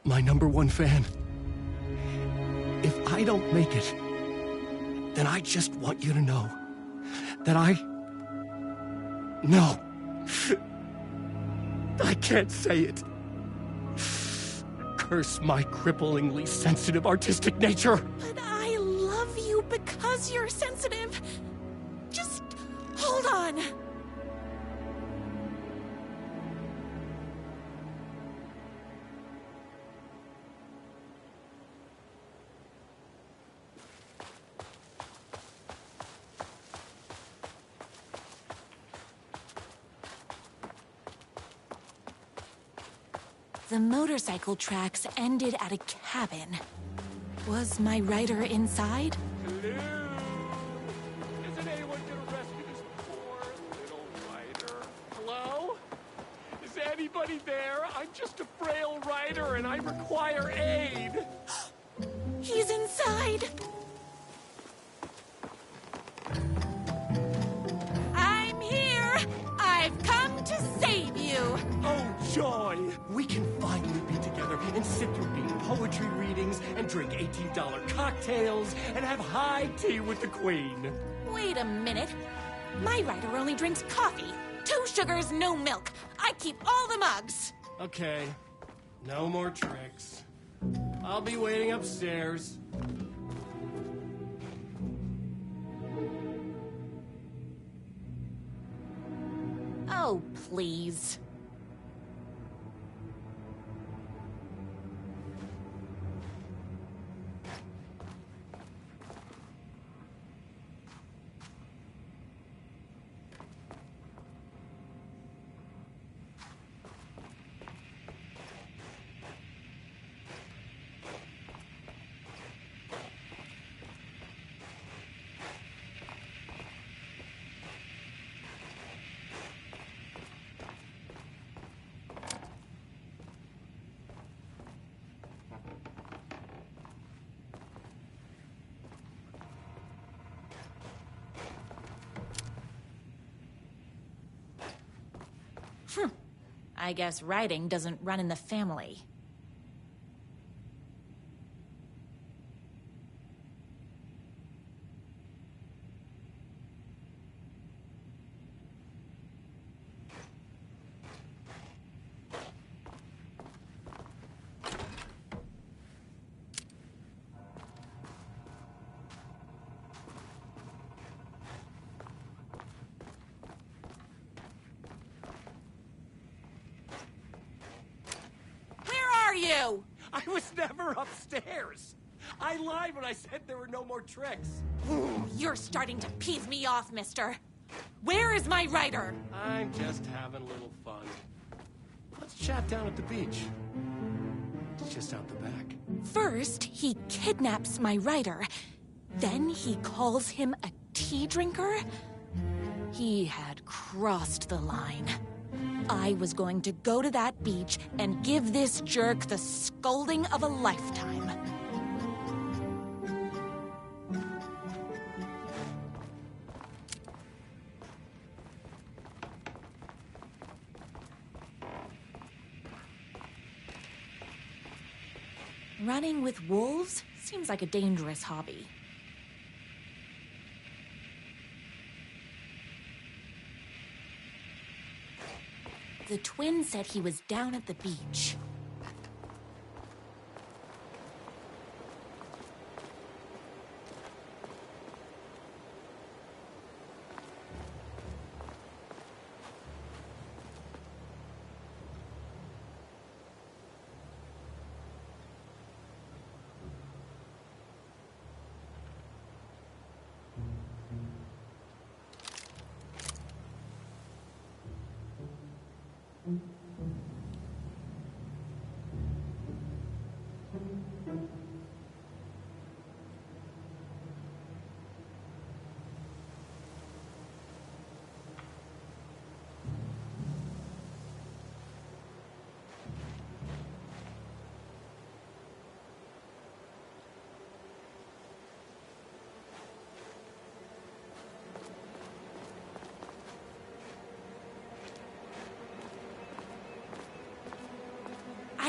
S15: my #1 fan. If I don't make it, then I just want you to know that No. I can't say it. Curse my cripplingly sensitive artistic nature.
S7: But I love you because you're sensitive. Just hold on. The motorcycle tracks ended at a cabin. Was my rider inside?
S11: Hello? Isn't anyone gonna rescue this poor little rider? Hello? Is anybody there? I'm just a frail rider and I require aid.
S7: He's inside. I'm here. I've come to save you.
S15: Oh, joy! We can finally be together and sit through beat poetry readings and drink $18 cocktails and have high tea with the Queen.
S7: Wait a minute. My rider only drinks coffee. 2 sugars, no milk. I keep all the mugs.
S15: Okay, no more tricks. I'll be waiting upstairs.
S7: Oh, please. I guess riding doesn't run in the family. You?
S15: I was never upstairs. I lied when I said there were no more tricks.
S7: You're starting to piss me off, mister. Where is my rider?
S15: I'm just having a little fun. Let's chat down at the beach. It's just out the back.
S7: First, he kidnaps my rider. Then he calls him a tea drinker. He had crossed the line. I was going to go to that beach and give this jerk the scolding of a lifetime. Running with wolves seems like a dangerous hobby. The twin said he was down at the beach.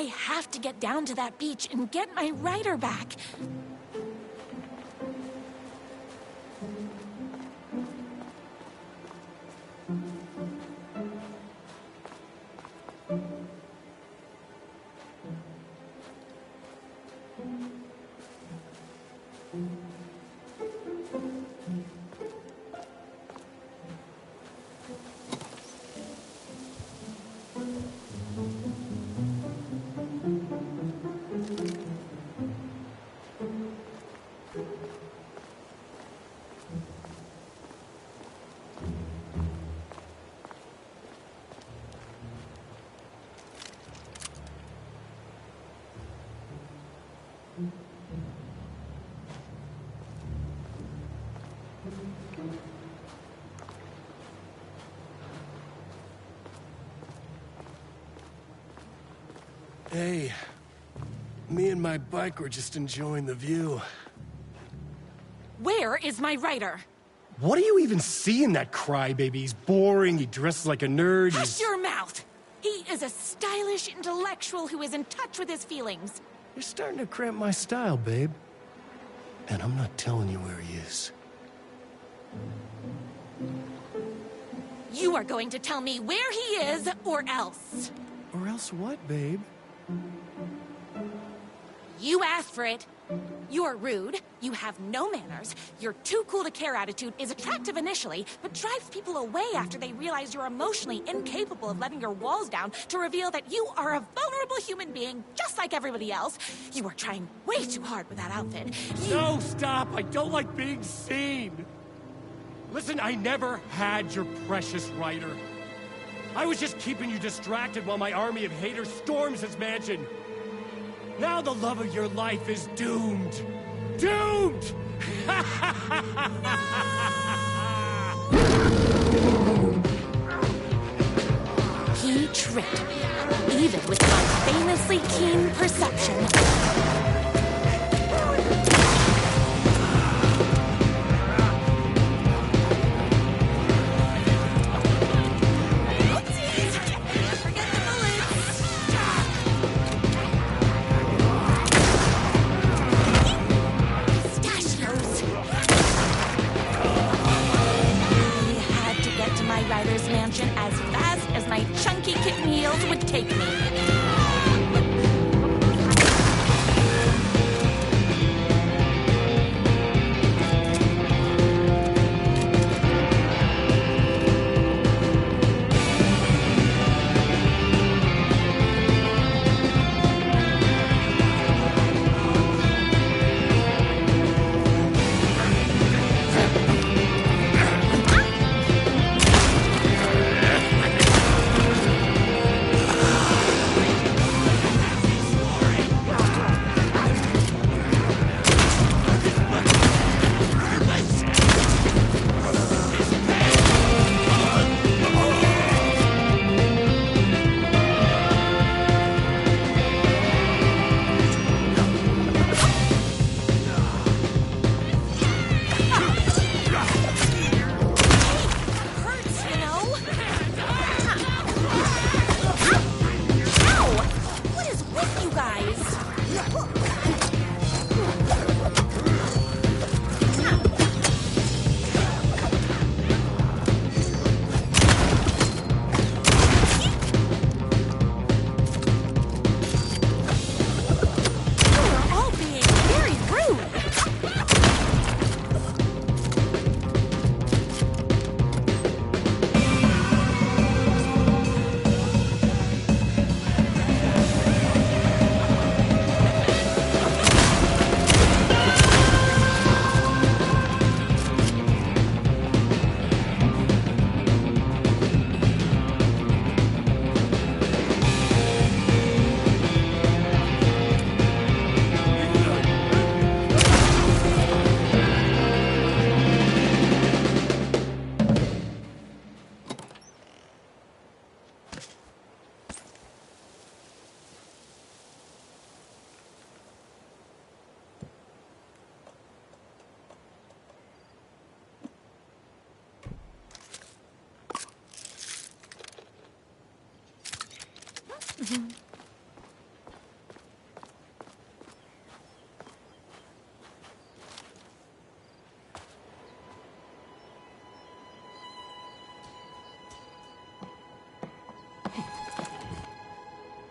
S7: I have to get down to that beach and get my rider back.
S15: Hey, me and my bike were just enjoying the view.
S7: Where is my rider?
S15: What do you even see in that crybaby? He's boring, he dresses like a nerd,
S7: Hush your mouth! He is a stylish intellectual who is in touch with his feelings.
S15: You're starting to cramp my style, babe. And I'm not telling you where he is.
S7: You are going to tell me where he is, or else.
S15: Or else what, babe?
S7: You asked for it. You're rude, you have no manners, your too cool to care attitude is attractive initially, but drives people away after they realize you're emotionally incapable of letting your walls down to reveal that you are a vulnerable human being just like everybody else. You are trying way too hard with that outfit.
S15: No, stop! I don't like being seen! Listen, I never had your precious rider. I was just keeping you distracted while my army of haters storms his mansion. Now the love of your life is doomed. Doomed!
S7: He tricked me, even with my famously keen perception. As fast as my chunky kitten heels would take me.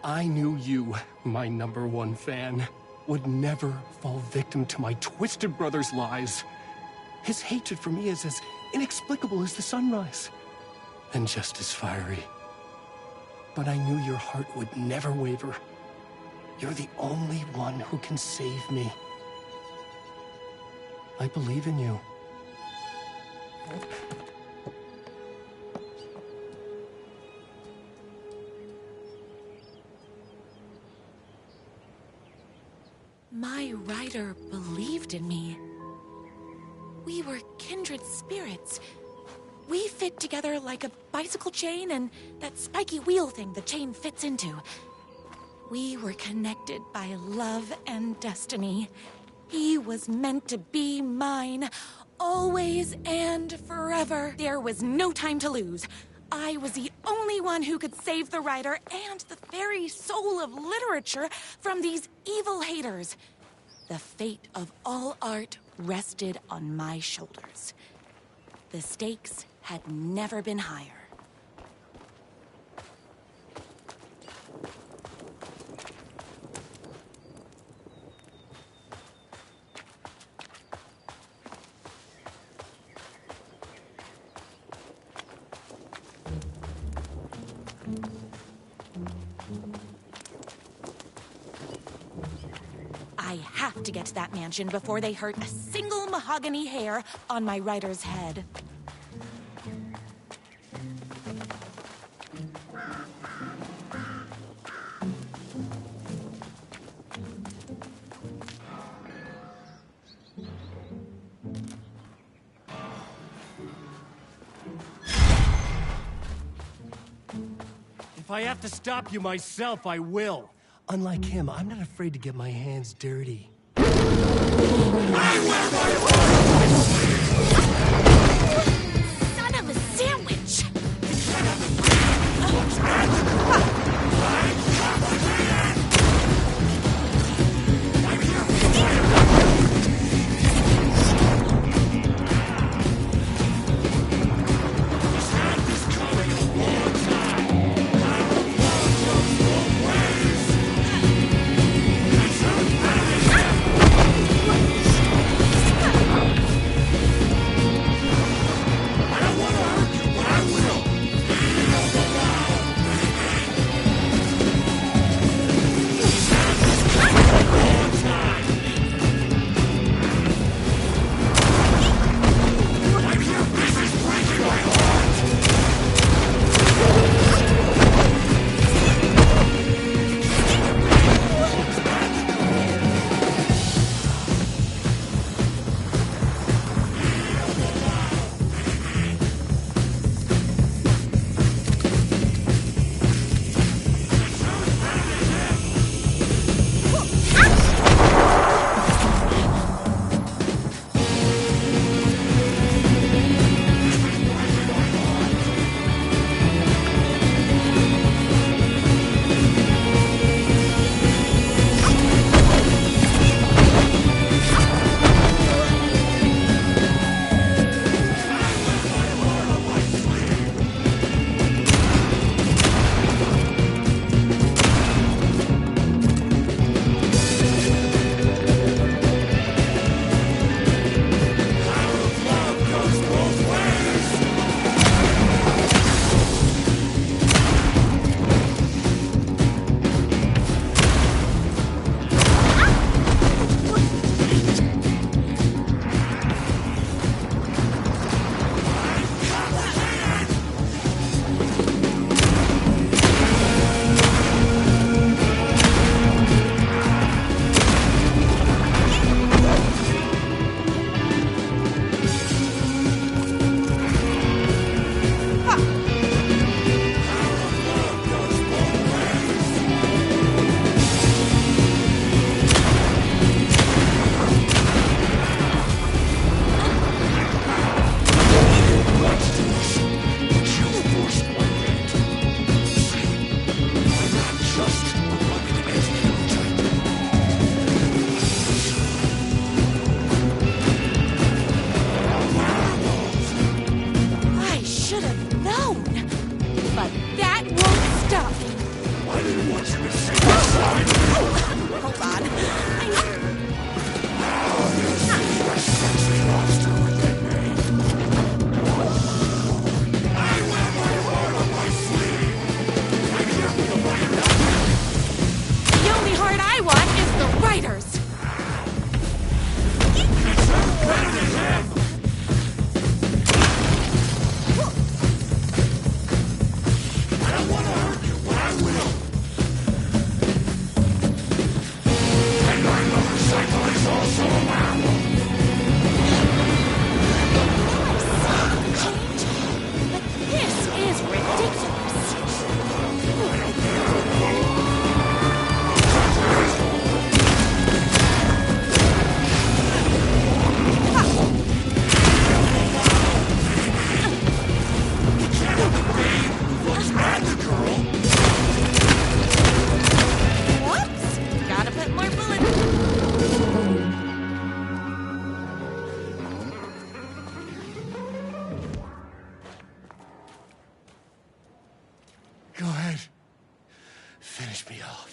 S15: I knew you, my #1 fan, would never fall victim to my twisted brother's lies. His hatred for me is as inexplicable as the sunrise, and just as fiery. But I knew your heart would never waver. You're the only one who can save me. I believe in you.
S7: My rider believed in me. We were kindred spirits. We fit together like a bicycle chain and that spiky wheel thing the chain fits into. We were connected by love and destiny. He was meant to be mine, always and forever. There was no time to lose. I was the only one who could save the writer and the very soul of literature from these evil haters. The fate of all art rested on my shoulders. The stakes had never been higher. I have to get to that mansion before they hurt a single mahogany hair on my writer's head.
S15: If I have to stop you myself, I will. Unlike him, I'm not afraid to get my hands dirty.
S7: Son of a sandwich!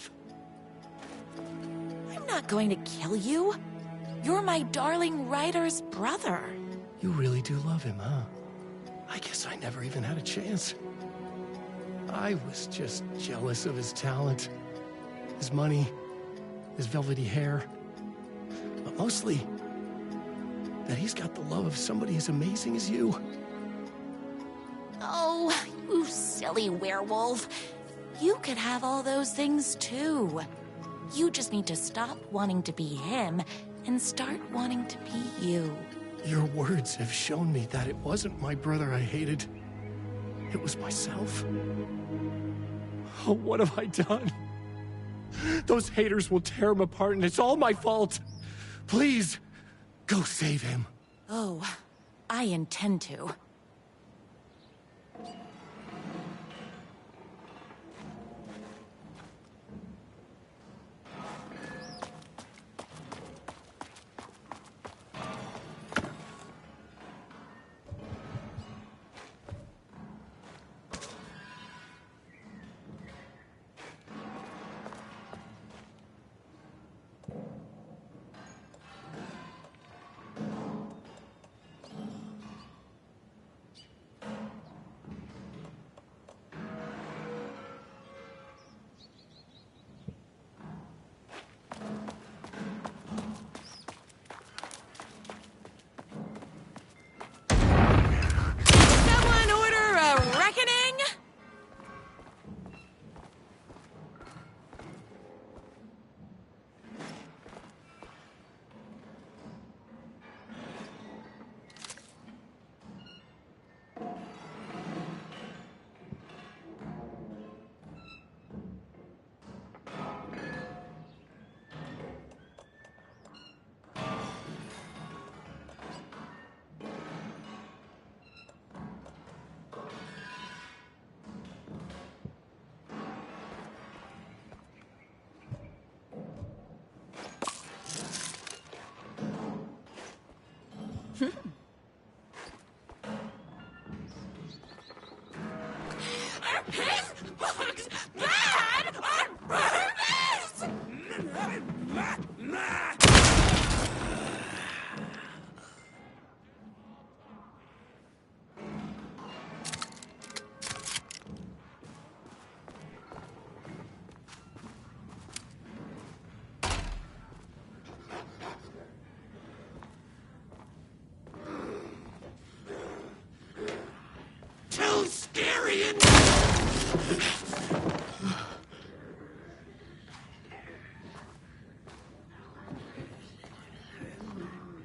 S15: yourself.
S7: I'm not going to kill you. You're my darling writer's brother.
S15: You really do love him, huh? I guess I never even had a chance. I was just jealous of his talent, his money, his velvety hair. But mostly, that he's got the love of somebody as amazing as you.
S7: Oh, you silly werewolf. You could have all those things too. You just need to stop wanting to be him and start wanting to be you.
S15: Your words have shown me that it wasn't my brother I hated. It was myself. Oh, what have I done? Those haters will tear him apart, and it's all my fault. Please, go save him.
S7: Oh, I intend to.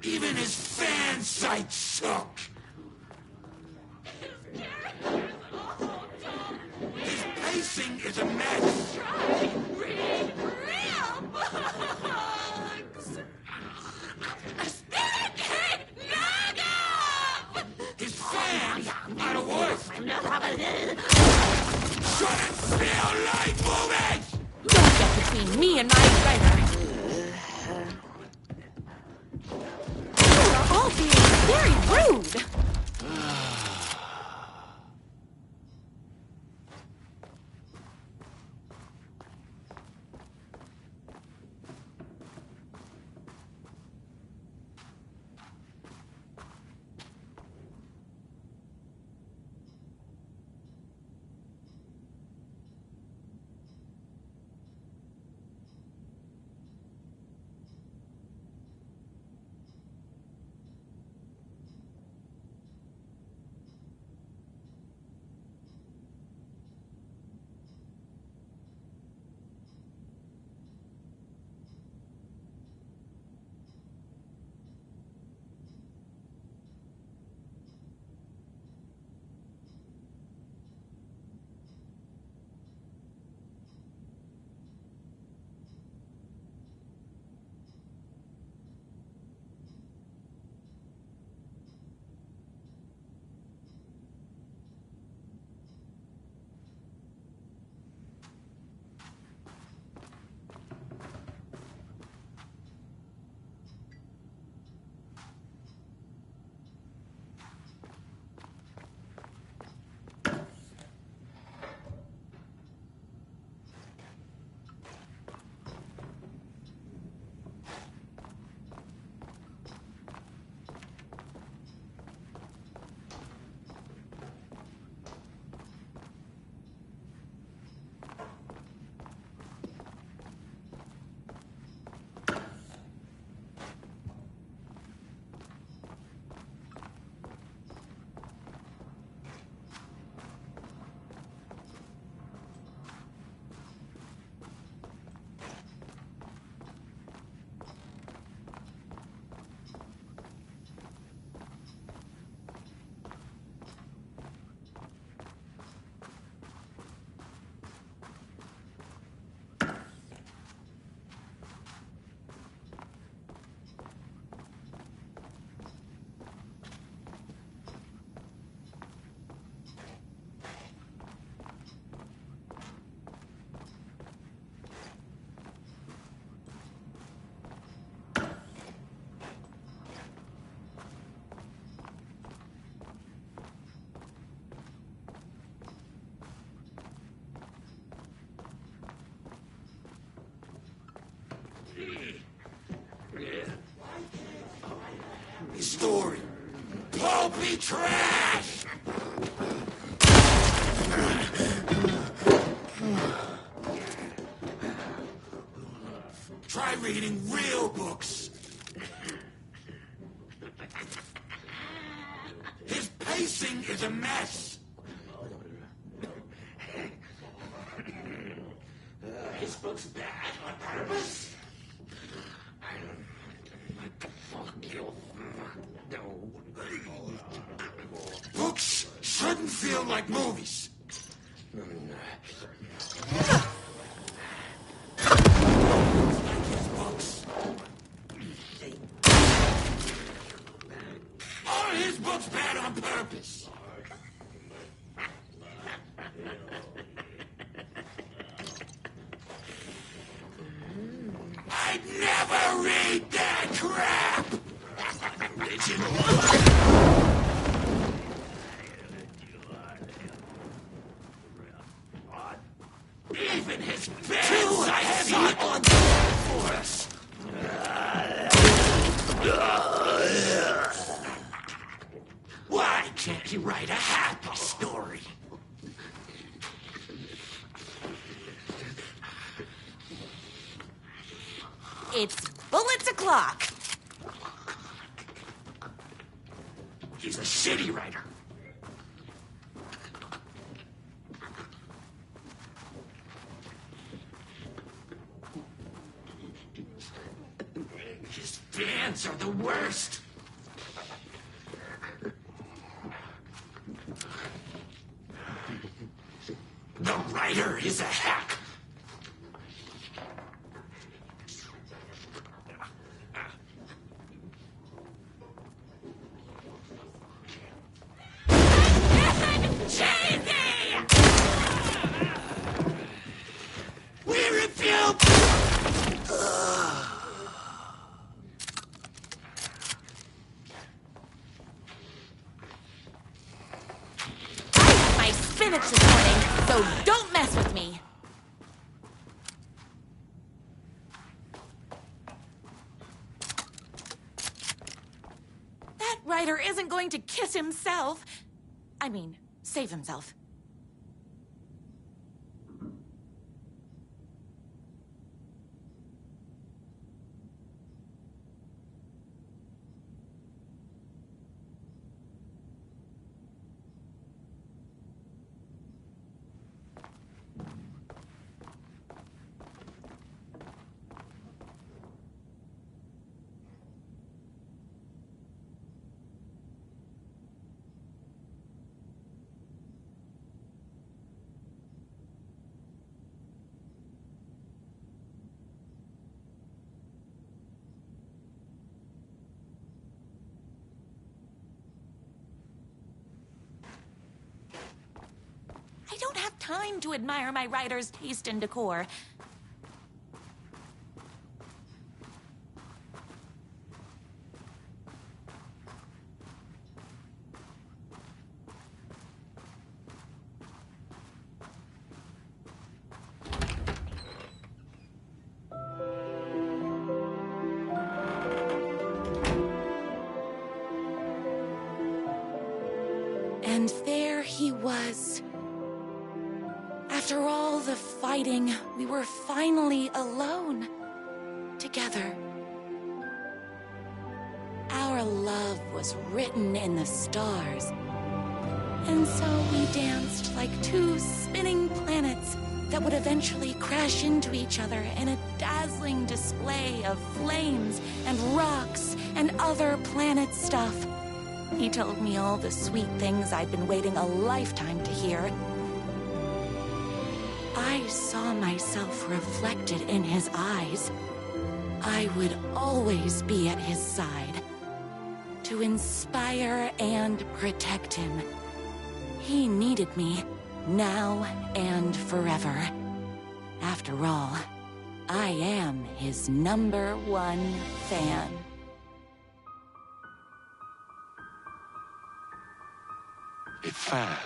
S9: Even his fan site suck. His pacing is a mess.
S16: Read real books. Spirit Naga!
S9: His fans are the worst. Shut and still light movies!
S7: Don't get between me and my writer. You're all being very rude.
S9: Story. Pulpy trash! Try reading real books. His pacing is a mess. His book's bad on purpose. Books shouldn't feel like movies. Are his books bad on purpose? I'd never read that crap! Even his beds are heavy on force. Why can't he write a happy story?
S7: It's bullets o'clock.
S9: He's a shitty writer. His fans are the worst. The writer is a hack. We refute!
S7: My spinach this morning, so don't mess with me. That writer isn't going to kiss himself. I mean, save himself. I don't have time to admire my writer's taste in decor. And there he was. After all the fighting, we were finally alone. Together. Our love was written in the stars. And so we danced like two spinning planets that would eventually crash into each other in a dazzling display of flames and rocks and other planet stuff. He told me all the sweet things I'd been waiting a lifetime to hear. I saw myself reflected in his eyes. I would always be at his side, to inspire and protect him. He needed me, now and forever. After all, I am his #1 fan.
S4: A fan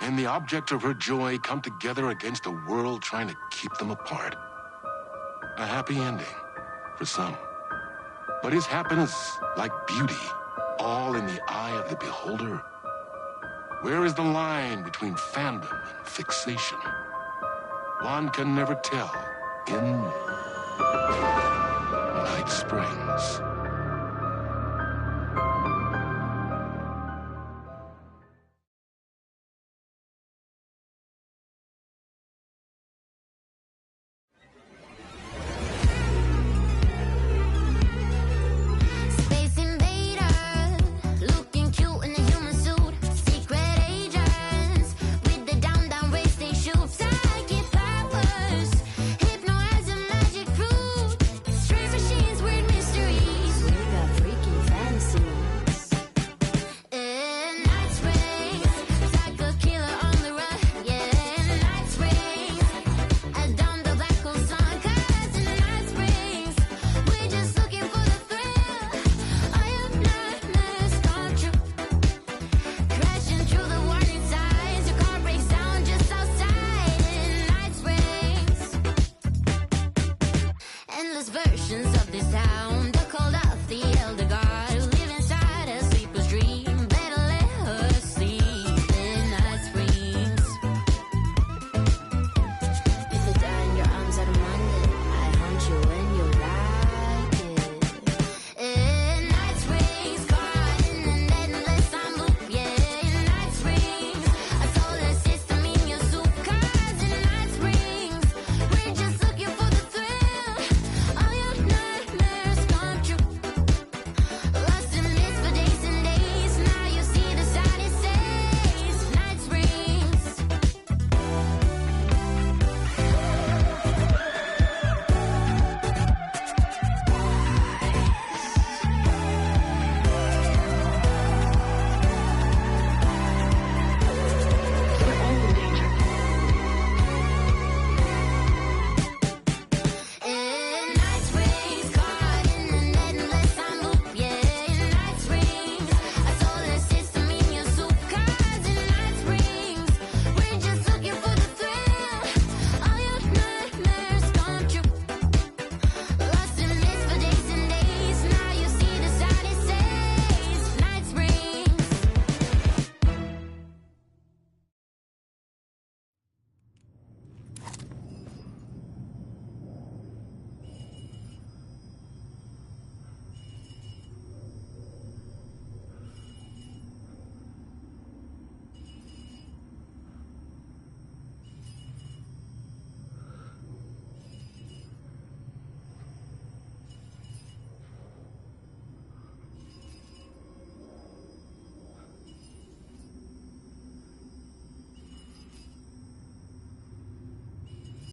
S4: and the object of her joy come together against a world trying to keep them apart. A happy ending. for some. But is happiness, like beauty, all in the eye of the beholder? Where is the line between fandom and fixation? One can never tell in Night Springs.
S17: Versions of this sound are called off the elder god.